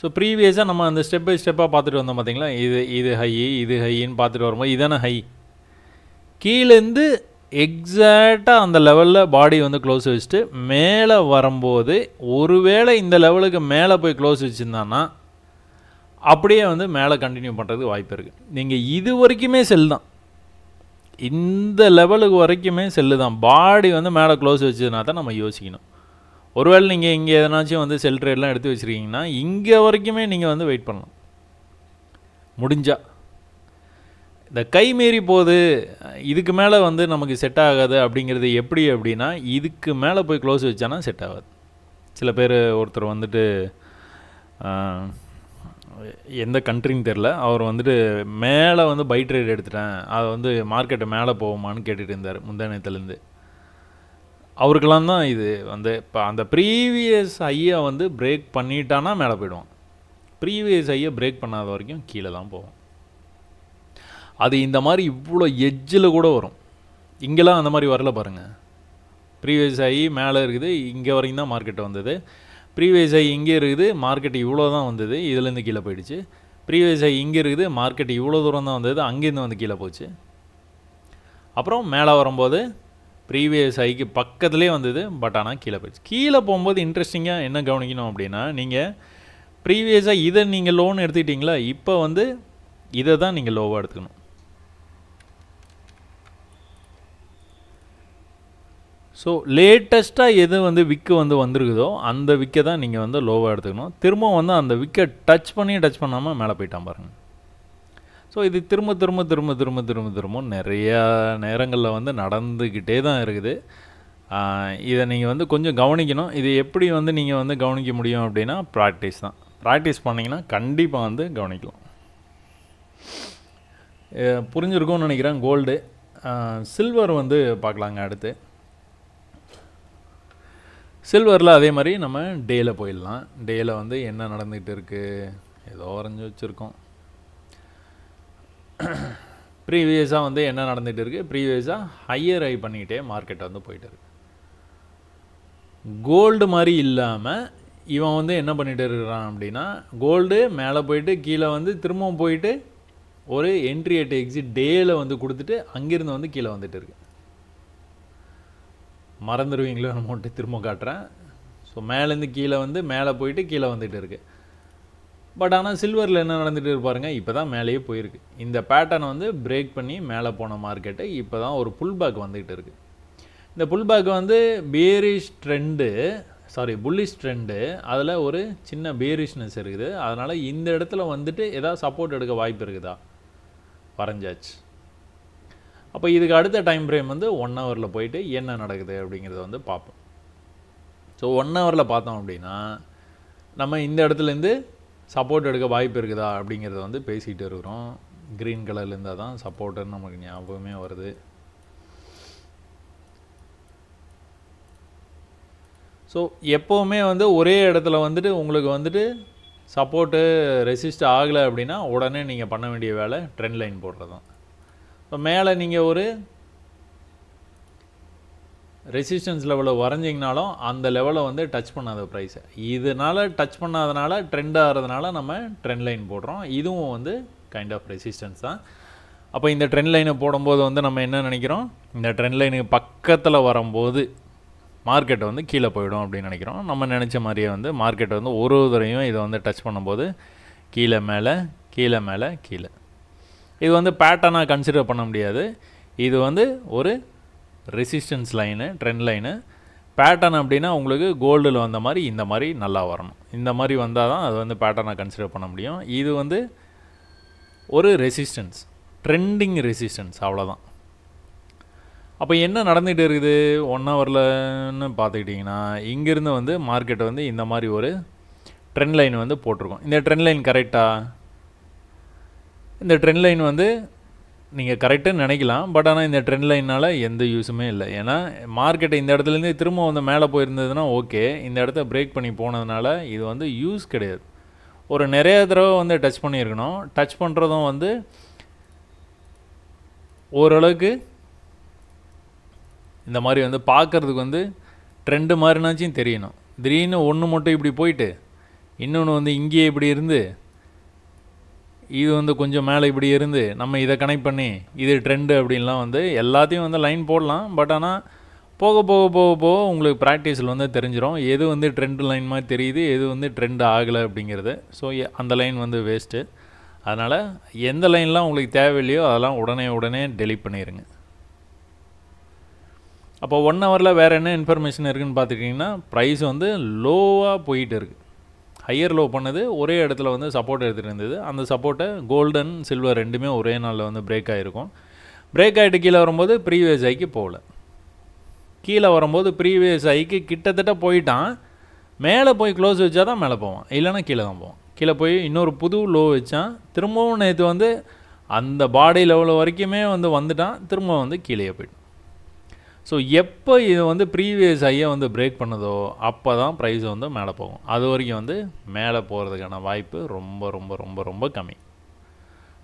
ஸோ ப்ரீவியஸாக நம்ம அந்த ஸ்டெப் பை ஸ்டெப்பாக பார்த்துட்டு வந்தோம் பார்த்தீங்களா? இது ஹைன்னு பார்த்துட்டு வரும்போது இதான ஹை. கீழேருந்து எக்ஸாக்டாக அந்த லெவலில் பாடி வந்து க்ளோஸ் வச்சுட்டு மேலே வரும்போது ஒருவேளை இந்த லெவலுக்கு மேலே போய் க்ளோஸ் வச்சுருந்தான்னா அப்படியே வந்து மேலே கண்டினியூ பண்ணுறதுக்கு வாய்ப்பு இருக்குது. நீங்கள் இது வரைக்குமே செல் தான், இந்த லெவலுக்கு வரைக்குமே செல்லு தான். பாடி வந்து மேலே க்ளோஸ் வச்சதுனா தான் நம்ம யோசிக்கணும். ஒருவேளை நீங்கள் இங்கே எதனாச்சும் வந்து செல் ட்ரேட்லாம் எடுத்து வச்சுருக்கீங்கன்னா இங்கே வரைக்குமே நீங்கள் வந்து வெயிட் பண்ணலாம் முடிஞ்சால். இந்த கை மீறி போகுது, இதுக்கு மேலே வந்து நமக்கு செட் ஆகாது அப்படிங்கிறது எப்படி அப்படின்னா, இதுக்கு மேலே போய் க்ளோஸ் வச்சானா செட் ஆகாது. சில பேர் ஒருத்தர் வந்துட்டு எந்த கண்ட்ரின்னு தெரில, அவர் வந்துட்டு மேலே வந்து பை ட்ரேட் எடுத்துட்டேன், அதை வந்து மார்க்கெட்டை மேலே போகுமான்னு கேட்டுகிட்டு இருந்தார் முந்தானத்துலேருந்து. அவருக்கெல்லாம் தான் இது வந்து இப்போ அந்த ப்ரீவியஸ் ஐயை வந்து பிரேக் பண்ணிட்டானா மேலே போய்டுவான். ப்ரீவியஸ் ஐயை பிரேக் பண்ணாத வரைக்கும் கீழே தான் போவோம். அது இந்த மாதிரி இவ்வளோ எட்ஜில் கூட வரும். இங்கெல்லாம் அந்த மாதிரி வரல பாருங்கள். ப்ரீவியஸ் ஐ மேலே இருக்குது, இங்கே வரைக்கும் தான் மார்க்கெட் வந்தது. ப்ரீவியஸ் ஐ இங்கே இருக்குது, மார்க்கெட் இவ்வளோ தான் வந்தது, இதுலேருந்து கீழே போயிடுச்சு. ப்ரீவியஸ் ஐ இங்கே இருக்குது, மார்க்கெட் இவ்வளோ தூரம் தான் வந்தது, அங்கேருந்து வந்து கீழே போச்சு. அப்புறம் மேலே வரும்போது ப்ரீவியஸ் ஐக்கு பக்கத்துலேயே வந்தது, பட் ஆனால் கீழே போயிடுச்சு. கீழே போகும்போது இன்ட்ரெஸ்டிங்காக என்ன கவனிக்கணும் அப்படின்னா, நீங்கள் ப்ரீவியஸாக இதை நீங்கள் லோன் எடுத்துக்கிட்டிங்களா, இப்போ வந்து இதை தான் நீங்கள் லோவாக எடுத்துக்கணும். ஸோ லேட்டஸ்ட்டாக எது வந்து விக்கு வந்து வந்திருக்குதோ அந்த விக்கை தான் நீங்கள் வந்து லோவாக எடுத்துக்கணும். திரும்ப வந்து அந்த விக்கை டச் பண்ணாமல் மேலே போயிட்டான் பாருங்கள். ஸோ இது திரும்ப நிறையா நேரங்களில் வந்து நடந்துக்கிட்டே தான் இருக்குது. இதை நீங்கள் வந்து கொஞ்சம் கவனிக்கணும். இது எப்படி வந்து நீங்கள் வந்து கவனிக்க முடியும் அப்படின்னா ப்ராக்டிஸ் தான். ப்ராக்டிஸ் பண்ணிங்கன்னா கண்டிப்பாக வந்து கவனிக்கலாம். புரிஞ்சிருக்கும்னு நினைக்கிறேன். கோல்டு, சில்வர் வந்து பார்க்கலாங்க அடுத்து. சில்வரில் அதே மாதிரி நம்ம டேயில் போயிடலாம். டேயில் வந்து என்ன நடந்துகிட்டு இருக்குது, ஏதோ வரைஞ்சி வச்சுருக்கோம். ப்ரீவியஸாக வந்து என்ன நடந்துகிட்டு இருக்குது, ப்ரீவியஸாக ஹையர் ஹை பண்ணிக்கிட்டே மார்க்கெட் வந்து போயிட்டு இருக்குது. கோல்டு மாதிரி இல்லாமல் இவன் வந்து என்ன பண்ணிகிட்டு இருக்கிறான் அப்படின்னா, கோல்டு மேலே போயிட்டு கீழே வந்து திரும்பவும் போயிட்டு ஒரு என்ட்ரி அட் எக்ஸிட் டேயில் வந்து கொடுத்துட்டு அங்கேருந்து வந்து கீழே வந்துட்டு இருக்கு. மறந்துடுவீங்களோ மட்டும் திரும்ப காட்டுறேன். ஸோ மேலேருந்து கீழே வந்து மேலே போயிட்டு கீழே வந்துட்டு இருக்கு. பட் ஆனால் சில்வரில் என்ன நடந்துகிட்டு இருப்பாருங்க, இப்போ தான் மேலேயே போயிருக்கு. இந்த பேட்டர்னை வந்து பிரேக் பண்ணி மேலே போன மார்க்கெட்டு இப்போ தான் ஒரு புல் பேக் வந்துக்கிட்டு இருக்குது. இந்த புல் பேக் வந்து புல்லிஷ் ட்ரெண்டு, அதில் ஒரு சின்ன பேரிஷ்னஸ் இருக்குது. அதனால் இந்த இடத்துல வந்துட்டு ஏதாவது சப்போர்ட் எடுக்க வாய்ப்பு இருக்குதா? வரைஞ்சாச்சு. அப்போ இதுக்கு அடுத்த டைம் ஃப்ரேம் வந்து 1 ஹவரில் போயிட்டு என்ன நடக்குது அப்படிங்கிறத வந்து பார்ப்போம். ஸோ 1 ஹவரில் பார்த்தோம் அப்படின்னா நம்ம இந்த இடத்துலேருந்து சப்போர்ட் எடுக்க வாய்ப்பு இருக்குதா அப்படிங்கிறத வந்து பேசிகிட்டு இருக்கிறோம். க்ரீன் கலரில் இருந்தால் தான் சப்போர்ட்டுன்னு நமக்கு ஞாபகமே வருது. ஸோ எப்போவுமே வந்து ஒரே இடத்துல வந்துட்டு உங்களுக்கு வந்துட்டு சப்போர்ட்டு ரெசிஸ்ட் ஆகலை அப்படின்னா உடனே நீங்கள் பண்ண வேண்டிய வேலை ட்ரெண்ட் லைன் போடுறது தான். இப்போ மேலே நீங்கள் ஒரு ரெசிஸ்டன்ஸ் லெவலில் வரைஞ்சிங்கனாலும் அந்த லெவலை வந்து டச் பண்ணாத ப்ரைஸை, இதனால் டச் பண்ணாதனால ட்ரெண்ட் ஆகிறதுனால நம்ம ட்ரெண்ட் லைன் போடுறோம். இதுவும் வந்து கைண்ட் ஆஃப் ரெசிஸ்டன்ஸ் தான். அப்போ இந்த ட்ரெண்ட் லைனை போடும்போது வந்து நம்ம என்ன நினைக்கிறோம், இந்த ட்ரெண்ட் லைனுக்கு பக்கத்தில் வரும்போது மார்க்கெட்டை வந்து கீழே போயிடும் அப்படின்னு நினைக்கிறோம். நம்ம நினச்ச மாதிரியே வந்து மார்க்கெட்டை வந்து ஒரு தடவையும் இதை வந்து டச் பண்ணும்போது கீழே மேலே கீழே மேலே கீழே. இது வந்து பேட்டர்னாக கன்சிடர் பண்ண முடியாது. இது வந்து ஒரு resistance line, trend line. Pattern அப்படின்னா உங்களுக்கு கோல்டில் வந்த மாதிரி இந்த மாதிரி நல்லா வரணும். இந்த மாதிரி வந்தால் தான் அது வந்து பேட்டர்னாக கன்சிடர் பண்ண முடியும். இது வந்து ஒரு ரெசிஸ்டன்ஸ், ட்ரெண்டிங் ரெசிஸ்டன்ஸ், அவ்வளோதான். அப்போ என்ன நடந்துகிட்டு இருக்குது 1 ஹவர்லன்னு பார்த்துக்கிட்டிங்கன்னா, இங்கேருந்து வந்து மார்க்கெட்டை வந்து இந்த மாதிரி ஒரு ட்ரெண்ட் லைன் வந்து போட்டிருக்கோம். இந்த ட்ரெண்ட் லைன் கரெக்டாக, இந்த ட்ரெண்ட் லைன் வந்து நீங்கள் கரெக்டுன்னு நினைக்கலாம். பட் ஆனால் இந்த ட்ரெண்ட் லைனால் எந்த யூஸுமே இல்லை. ஏன்னா மார்க்கெட்டை இந்த இடத்துலேருந்து திரும்ப வந்து மேலே போயிருந்ததுன்னா ஓகே, இந்த இடத்த பிரேக் பண்ணி போனதுனால இது வந்து யூஸ் கிடையாது. ஒரு நிறைய தடவை வந்து டச் பண்ணியிருக்கணும். டச் பண்ணுறதும் வந்து ஓரளவுக்கு இந்த மாதிரி வந்து பார்க்குறதுக்கு வந்து ட்ரெண்டு மாதிரினாச்சும் தெரியணும். திடீர்னு ஒன்று மட்டும் இப்படி போயிட்டு இன்னொன்று வந்து இங்கேயே இப்படி இருந்து இது வந்து கொஞ்சம் மேலே இப்படி இருந்து நம்ம இதை கனெக்ட் பண்ணி இது ட்ரெண்டு அப்படின்லாம் வந்து எல்லாத்தையும் வந்து லைன் போடலாம். பட் ஆனால் போக போக போக போக உங்களுக்கு ப்ராக்டிஸில் வந்து தெரிஞ்சிடும் எது வந்து ட்ரெண்டு லைன் மாதிரி தெரியுது, எது வந்து ட்ரெண்டு ஆகலை அப்படிங்கிறது. ஸோ அந்த லைன் வந்து வேஸ்ட்டு. அதனால் எந்த லைன்லாம் உங்களுக்கு தேவையில்லையோ அதெல்லாம் உடனே டெலீட் பண்ணிடுங்க. அப்போ 1 ஹவரில் வேறு என்ன இன்ஃபர்மேஷன் இருக்குதுன்னு பார்த்துக்கிட்டிங்கன்னா, ப்ரைஸ் வந்து லோவாக போயிட்டு இருக்குது. ஹையர் லோ பண்ணது ஒரே இடத்துல வந்து சப்போர்ட் எடுத்துகிட்டு இருந்தது. அந்த சப்போர்ட்டை கோல்டன் சில்வர் ரெண்டுமே ஒரே நாளில் வந்து பிரேக் ஆகிருக்கும். பிரேக் ஆகிட்டு கீழே வரும்போது ப்ரீவியஸ் ஹைக்கு போகல. கீழே வரும்போது ப்ரீவியஸ் ஹைக்கு கிட்டத்தட்ட போயிட்டான். மேலே போய் க்ளோஸ் வச்சா தான் மேலே போவான், இல்லைனா கீழே தான் போவான். கீழே போய் இன்னொரு புது லோ வச்சான். திரும்பவும் நேற்று வந்து அந்த பாடி லெவல் வரைக்குமே வந்து வந்துட்டான். திரும்ப வந்து கீழே போயிட்டான். ஸோ எப்போ இது வந்து ப்ரீவியஸ் ஹையை வந்து பிரேக் பண்ணுதோ அப்போ தான் ப்ரைஸ் வந்து மேலே போகும். அது வரைக்கும் வந்து மேலே போகிறதுக்கான வாய்ப்பு ரொம்ப ரொம்ப ரொம்ப ரொம்ப கம்மி.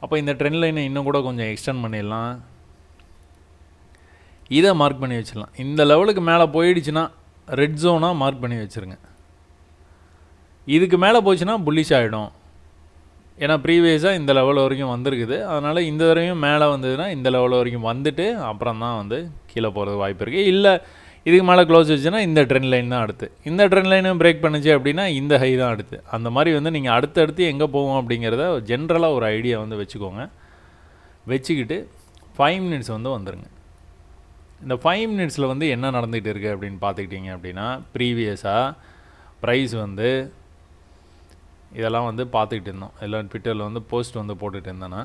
அப்போ இந்த ட்ரெண்ட் லைனை இன்னும் கூட கொஞ்சம் எக்ஸ்டெண்ட் பண்ணிடலாம். இதை மார்க் பண்ணி வச்சிடலாம். இந்த லெவலுக்கு மேலே போயிடுச்சுன்னா ரெட் ஜோனாக மார்க் பண்ணி வச்சுருங்க. இதுக்கு மேலே போச்சுன்னா புல்லிஷ் ஆகிடும். ஏன்னா ப்ரீவியஸாக இந்த லெவல் வரைக்கும் வந்திருக்குது. அதனால் இந்த தடவையும் மேலே வந்ததுன்னா இந்த லெவல் வரைக்கும் வந்துட்டு அப்புறம் தான் வந்து கீழே போகிறது வாய்ப்பு இருக்குது. இல்லை இதுக்கு மேலே க்ளோஸ் வச்சுன்னா இந்த ட்ரெண்ட் லைன் தான் அடுத்து. இந்த ட்ரெண்ட் லைனும் பிரேக் பண்ணுச்சு அப்படின்னா இந்த ஹை தான் அடுத்து. அந்த மாதிரி வந்து நீங்கள் அடுத்தடுத்து எங்கே போவோம் அப்படிங்கிறத ஜென்ரலாக ஒரு ஐடியா வந்து வச்சுக்கோங்க. வச்சுக்கிட்டு 5 மினிட்ஸ் வந்து வந்துடுங்க. இந்த 5 மினிட்ஸில் வந்து என்ன நடந்துகிட்டு இருக்குது அப்படின்னு பார்த்துக்கிட்டிங்க அப்படின்னா, ப்ரீவியஸாக ப்ரைஸ் வந்து இதெல்லாம் வந்து பார்த்துக்கிட்டு இருந்தோம். எல்லாம் ட்விட்டரில் வந்து போஸ்ட் வந்து போட்டுகிட்டு இருந்தேன்னா,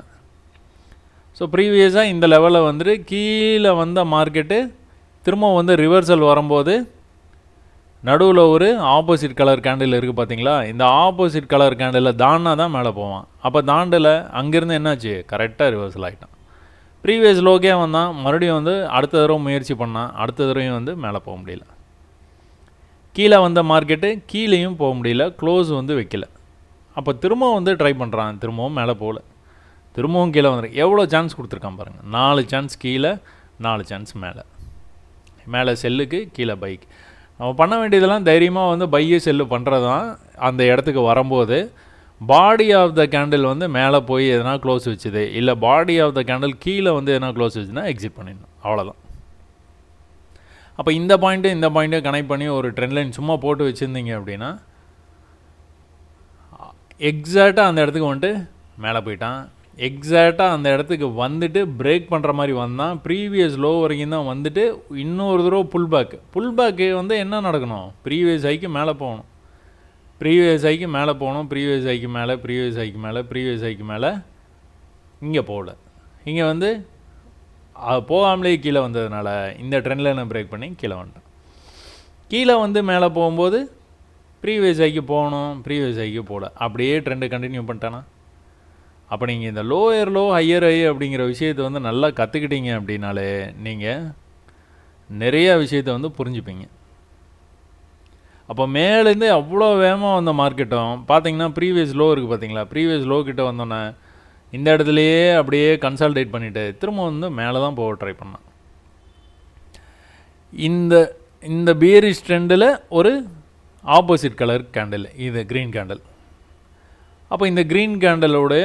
ஸோ ப்ரீவியஸாக இந்த லெவலில் வந்துட்டு கீழே வந்த மார்க்கெட்டு திரும்ப வந்து ரிவர்சல் வரும்போது நடுவில் ஒரு ஆப்போசிட் கலர் கேண்டில் இருக்குது பார்த்தீங்களா? இந்த ஆப்போசிட் கலர் கேண்டில் தாண்டினா தான் மேலே போவான். அப்போ தாண்டில் அங்கேருந்து என்னாச்சு, கரெக்டாக ரிவர்சல் ஆகிட்டான். ப்ரீவியஸ் லோக்கே வந்தான், மறுபடியும் வந்து அடுத்த தடவை முயற்சி பண்ணான். அடுத்த தடவையும் வந்து மேலே போக முடியல. கீழே வந்த மார்க்கெட்டு கீழேயும் போக முடியல, க்ளோஸ் வந்து வைக்கல. அப்போ திரும்பவும் வந்து ட்ரை பண்ணுறான், திரும்பவும் மேலே போகல, திரும்பவும் கீழே வந்துடும். எவ்வளோ சான்ஸ் கொடுத்துருக்கான் பாருங்கள். 4 சான்ஸ் கீழே, 4 சான்ஸ் மேலே. மேலே செல்லுக்கு, கீழே பைக். நம்ம பண்ண வேண்டியதெல்லாம் தைரியமாக வந்து பையை செல்லு பண்ணுறது தான். அந்த இடத்துக்கு வரும்போது பாடி ஆஃப் த கேண்டில் வந்து மேலே போய் எதனா க்ளோஸ் வச்சுது, இல்லை பாடி ஆஃப் த கேண்டில் கீழே வந்து எதனா க்ளோஸ் வச்சுன்னா எக்ஸிட் பண்ணிடணும், அவ்வளோதான். அப்போ இந்த பாயிண்ட்டு கனெக்ட் பண்ணி ஒரு ட்ரெண்ட் லைன் சும்மா போட்டு வச்சுருந்தீங்க அப்படின்னா எக்ஸாக்டாக அந்த இடத்துக்கு வந்துட்டு மேலே போயிட்டான். எக்ஸாக்டாக அந்த இடத்துக்கு வந்துட்டு பிரேக் பண்ணுற மாதிரி வந்தான். ப்ரீவியஸ் லோ வரைக்கும் தான் வந்துட்டு இன்னொரு தடவை புல் பேக்கு வந்து என்ன நடக்கணும், ப்ரீவியஸ் ஹைக்கு மேலே போகணும், ப்ரீவியஸ் ஹைக்கு மேலே இங்கே போகல. இங்கே வந்து போகாமலே கீழே வந்ததுனால இந்த ட்ரெண்ட் லைனை பிரேக் பண்ணி கீழே வந்துட்டான். கீழே வந்து மேலே போகும்போது ப்ரீவியஸ் ஹைக்கு போகணும், ப்ரீவியஸ் ஹைக்கு போகல, அப்படியே ட்ரெண்டு கண்டினியூ பண்ணிட்டானா. அப்போ நீங்கள் இந்த லோயர் லோ ஹையர் ஹை அப்படிங்கிற விஷயத்தை வந்து நல்லா கற்றுக்கிட்டீங்க அப்படின்னாலே நீங்கள் நிறையா விஷயத்தை வந்து புரிஞ்சுப்பீங்க. அப்போ மேலேருந்து அவ்வளோ வேகமாக வந்த மார்க்கெட்டும் பார்த்தீங்கன்னா ப்ரீவியஸ் லோ இருக்குது பார்த்தீங்களா, ப்ரீவியஸ் லோ கிட்ட வந்தோன்னே இந்த இடத்துலையே அப்படியே கன்சால்டேட் பண்ணிவிட்டு திரும்ப வந்து மேலே தான் போக ட்ரை பண்ணான். இந்த பியரிஷ் ட்ரெண்டில் ஒரு ஆப்போசிட் கலர் கேண்டில், இது க்ரீன் கேண்டில். அப்போ இந்த க்ரீன் கேண்டலோடைய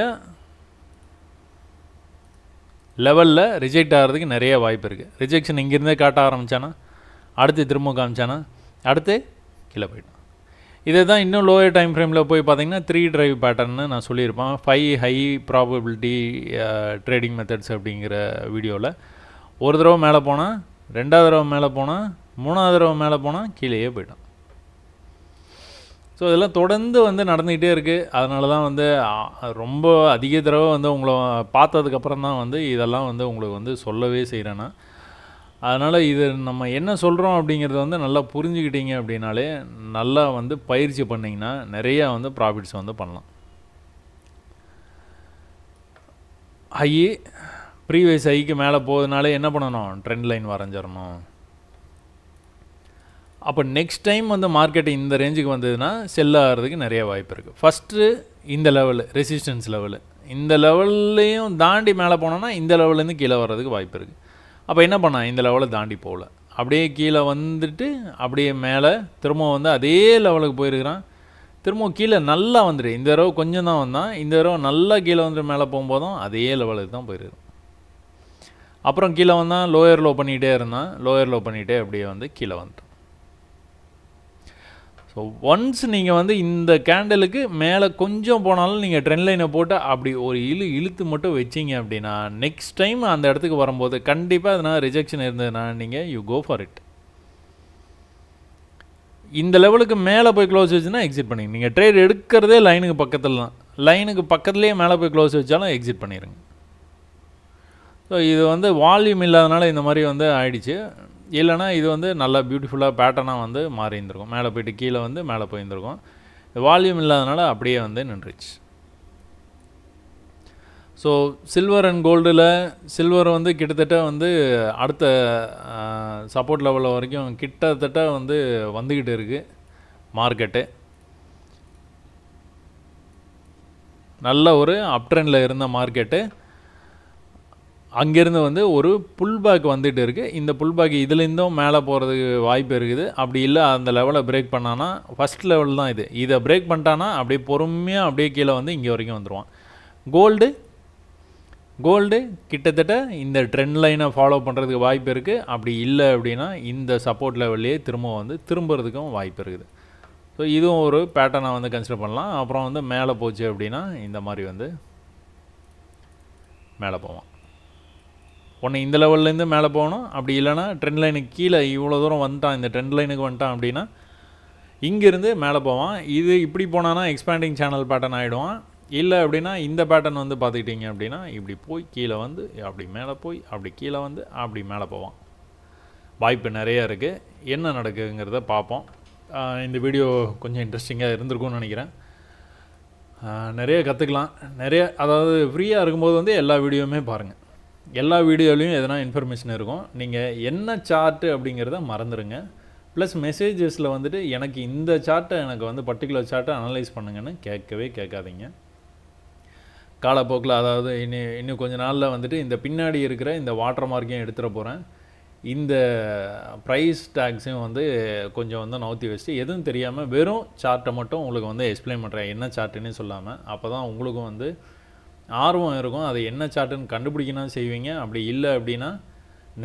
லெவலில் ரிஜெக்ட் ஆகிறதுக்கு நிறைய வாய்ப்பு இருக்குது. ரிஜெக்ஷன் இங்கேருந்தே காட்ட ஆரம்பித்தானா, அடுத்து திரும்ப காமிச்சானா, அடுத்து கீழே போயிட்டான். இதை தான் இன்னும் லோயர் டைம் ஃப்ரேமில் போய் பார்த்தீங்கன்னா 3 டிரைவ் பேட்டர்ன்னு நான் சொல்லியிருப்பேன். 5 ஹை ப்ராபபிலிட்டி ட்ரேடிங் மெத்தட்ஸ் அப்படிங்கிற வீடியோவில். ஒரு தடவை மேலே போனால், 2வது தடவை மேலே போனால், 3வது தடவை மேலே போனால் கீழேயே போயிட்டான். ஸோ இதெல்லாம் தொடர்ந்து வந்து நடந்துக்கிட்டே இருக்குது. அதனால தான் வந்து ரொம்ப அதிக தடவை வந்து உங்களை பார்த்ததுக்கப்புறம் தான் வந்து இதெல்லாம் வந்து உங்களுக்கு வந்து சொல்லவே செய்கிறேன்னா. அதனால் இது நம்ம என்ன சொல்கிறோம் அப்படிங்கிறத வந்து நல்லா புரிஞ்சுக்கிட்டீங்க அப்படின்னாலே, நல்லா வந்து பயிற்சி பண்ணிங்கன்னா நிறையா வந்து ப்ராஃபிட்ஸ் வந்து பண்ணலாம். ஹை ப்ரீவியஸ் ஹைக்கு மேலே போகிறதுனால என்ன பண்ணணும், ட்ரெண்ட் லைன் வரைஞ்சிடணும். அப்போ நெக்ஸ்ட் டைம் வந்து மார்க்கெட் இந்த ரேஞ்சுக்கு வந்ததுன்னா செல் ஆகிறதுக்கு நிறைய வாய்ப்பு இருக்குது. ஃபஸ்ட்டு இந்த லெவலு ரெசிஸ்டன்ஸ் லெவலு, இந்த லெவல்லையும் தாண்டி மேலே போனோன்னா இந்த லெவல்லேருந்து கீழே வர்றதுக்கு வாய்ப்பு இருக்குது. அப்போ என்ன பண்ணால் இந்த லெவலை தாண்டி போகல, அப்படியே கீழே வந்துட்டு அப்படியே மேலே திரும்ப வந்து அதே லெவலுக்கு போயிருக்கிறான். திரும்ப கீழே நல்லா வந்துட்டு இந்த தடவை கொஞ்சம் தான் வந்தான், இந்த தடவை நல்லா கீழே வந்துட்டு மேலே போகும்போதும் அதே லெவலுக்கு தான் போயிருக்கும். அப்புறம் கீழே வந்தான், லோயர் லோ பண்ணிகிட்டே இருந்தான், லோயர் லோ பண்ணிகிட்டே அப்படியே வந்து கீழே வந்துட்டான். ஸோ ஒன்ஸ் நீங்கள் வந்து இந்த கேண்டலுக்கு மேலே கொஞ்சம் போனாலும் நீங்கள் ட்ரெண்ட் லைனை போட்டு அப்படி ஒரு இழுத்து மட்டும் வச்சிங்க அப்படின்னா நெக்ஸ்ட் டைம் அந்த இடத்துக்கு வரும்போது கண்டிப்பாக அதனால் ரிஜெக்ஷன் இருந்ததுன்னா நீங்கள் யூ கோ ஃபார் இட். இந்த லெவலுக்கு மேலே போய் க்ளோஸ் வச்சுன்னா எக்ஸிட் பண்ணிடுங்க. நீங்கள் ட்ரேட் எடுக்கிறதே லைனுக்கு பக்கத்தில் தான், லைனுக்கு பக்கத்துலேயே மேலே போய் க்ளோஸ் வச்சாலும் எக்ஸிட் பண்ணிடுங்க. ஸோ இது வந்து வால்யூம் இல்லாதனால இந்த மாதிரி வந்து ஆயிடுச்சு. இல்லைனா இது வந்து நல்லா பியூட்டிஃபுல்லாக பேட்டர்னாக வந்து மாறி இருந்திருக்கும், மேலே போய்ட்டு கீழே வந்து மேலே போயிருந்திருக்கும். வால்யூம் இல்லாதனால அப்படியே வந்து நின்றுச்சு. ஸோ சில்வர் அண்ட் கோல்டில் சில்வர் வந்து கிட்டத்தட்ட வந்து அடுத்த சப்போர்ட் லெவலில் வரைக்கும் கிட்டத்தட்ட வந்து வந்துக்கிட்டு இருக்குது மார்க்கெட்டு. நல்ல ஒரு அப் ட்ரெண்டில் இருந்த மார்க்கெட்டு அங்கேருந்து வந்து ஒரு புல் பேக் வந்துட்டு இருக்குது. இந்த புல் பேக் இதுலேருந்தும் மேலே போகிறதுக்கு வாய்ப்பு இருக்குது. அப்படி இல்லை அந்த லெவலை பிரேக் பண்ணானா, ஃபஸ்ட் லெவல் தான் இது, இதை பிரேக் பண்ணிட்டானா அப்படியே பொறுமையாக அப்படியே கீழே வந்து இங்கே வரைக்கும் வந்துடுவான். கோல்டு கிட்டத்தட்ட இந்த ட்ரெண்ட் லைனை ஃபாலோ பண்ணுறதுக்கு வாய்ப்பு இருக்குது. அப்படி இல்லை அப்படின்னா இந்த சப்போர்ட் லெவல்லையே திரும்புறதுக்கும் வாய்ப்பு இருக்குது. ஸோ இதுவும் ஒரு பேட்டர்னை வந்து கன்சிடர் பண்ணலாம். அப்புறம் வந்து மேலே போச்சு அப்படின்னா இந்த மாதிரி வந்து மேலே போவான். ஒன்று இந்த லெவல்லேருந்து மேலே போகணும், அப்படி இல்லைனா ட்ரெண்ட் லைனுக்கு கீழே இவ்வளோ தூரம் வந்துட்டான், இந்த ட்ரெண்ட் லைனுக்கு வந்துட்டான் அப்படின்னா இங்கேருந்து மேலே போவான். இது இப்படி போனான்னா எக்ஸ்பேண்டிங் சேனல் பேட்டர்ன் ஆகிடுவான். இல்லை அப்படின்னா இந்த பேட்டர்ன் வந்து பார்த்துக்கிட்டிங்க அப்படின்னா இப்படி போய் கீழே வந்து அப்படி மேலே போய் அப்படி கீழே வந்து அப்படி மேலே போவான். வாய்ப்பு நிறையா இருக்குது. என்ன நடக்குதுங்கிறத பார்ப்போம். இந்த வீடியோ கொஞ்சம் இன்ட்ரெஸ்டிங்காக இருந்திருக்கும்னு நினைக்கிறேன். நிறைய கற்றுக்கலாம். அதாவது ஃப்ரீயாக இருக்கும்போது வந்து எல்லா வீடியோவுமே பாருங்கள். எல்லா வீடியோலையும் எதனா இன்ஃபர்மேஷன் இருக்கும். நீங்கள் என்ன சார்ட்டு அப்படிங்கிறத மறந்துடுங்க. ப்ளஸ் மெசேஜஸில் வந்துட்டு எனக்கு இந்த சார்ட்டை எனக்கு வந்து பர்டிகுலர் சார்ட்டை அனலைஸ் பண்ணுங்கன்னு கேட்காதீங்க. காலப்போக்கில் அதாவது இன்னும் கொஞ்ச நாளில் வந்துட்டு இந்த பின்னாடி இருக்கிற இந்த வாட்டர் மார்க்கையும் எடுத்துகிற போகிறேன். இந்த ப்ரைஸ் டேக்ஸையும் வந்து கொஞ்சம் வந்து நவுத்தி வச்சுட்டு எதுவும் தெரியாமல் வெறும் சார்ட்டை மட்டும் உங்களுக்கு வந்து எக்ஸ்பிளைன் பண்ணுறேன், என்ன சார்ட்டுன்னு சொல்லாமல். அப்போ தான் உங்களுக்கும் வந்து ஆர்வம் இருக்கும், அது என்ன சார்ட்டுன்னு கண்டுபிடிக்கணும் செய்வீங்க. அப்படி இல்லை அப்படின்னா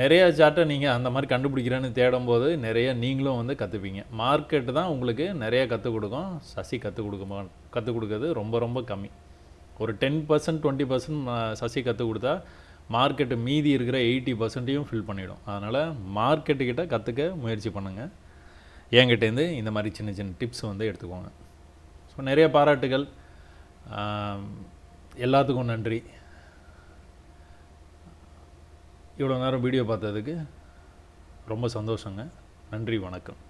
நிறையா சார்ட்டை நீங்கள் அந்த மாதிரி கண்டுபிடிக்கிறேன்னு தேடும்போது நிறைய நீங்களும் வந்து கற்றுப்பீங்க. மார்க்கெட்டு தான் உங்களுக்கு நிறைய கற்றுக் கொடுக்கும். சசி கற்றுக் கொடுக்குறது ரொம்ப ரொம்ப கம்மி. ஒரு 10% 20% சசி கற்றுக் கொடுத்தா மார்க்கெட்டு மீதி இருக்கிற 80%ஐயும் ஃபில் பண்ணிவிடும். அதனால் மார்க்கெட்டுக்கிட்ட கற்றுக்க முயற்சி பண்ணுங்கள். என்கிட்டேருந்து இந்த மாதிரி சின்ன சின்ன டிப்ஸ் வந்து எடுத்துக்கோங்க. ஸோ நிறைய பாராட்டுகள், எல்லாத்துக்கும் நன்றி. இவ்வளோ நேரம் வீடியோ பார்த்ததுக்கு ரொம்ப சந்தோஷங்க. நன்றி, வணக்கம்.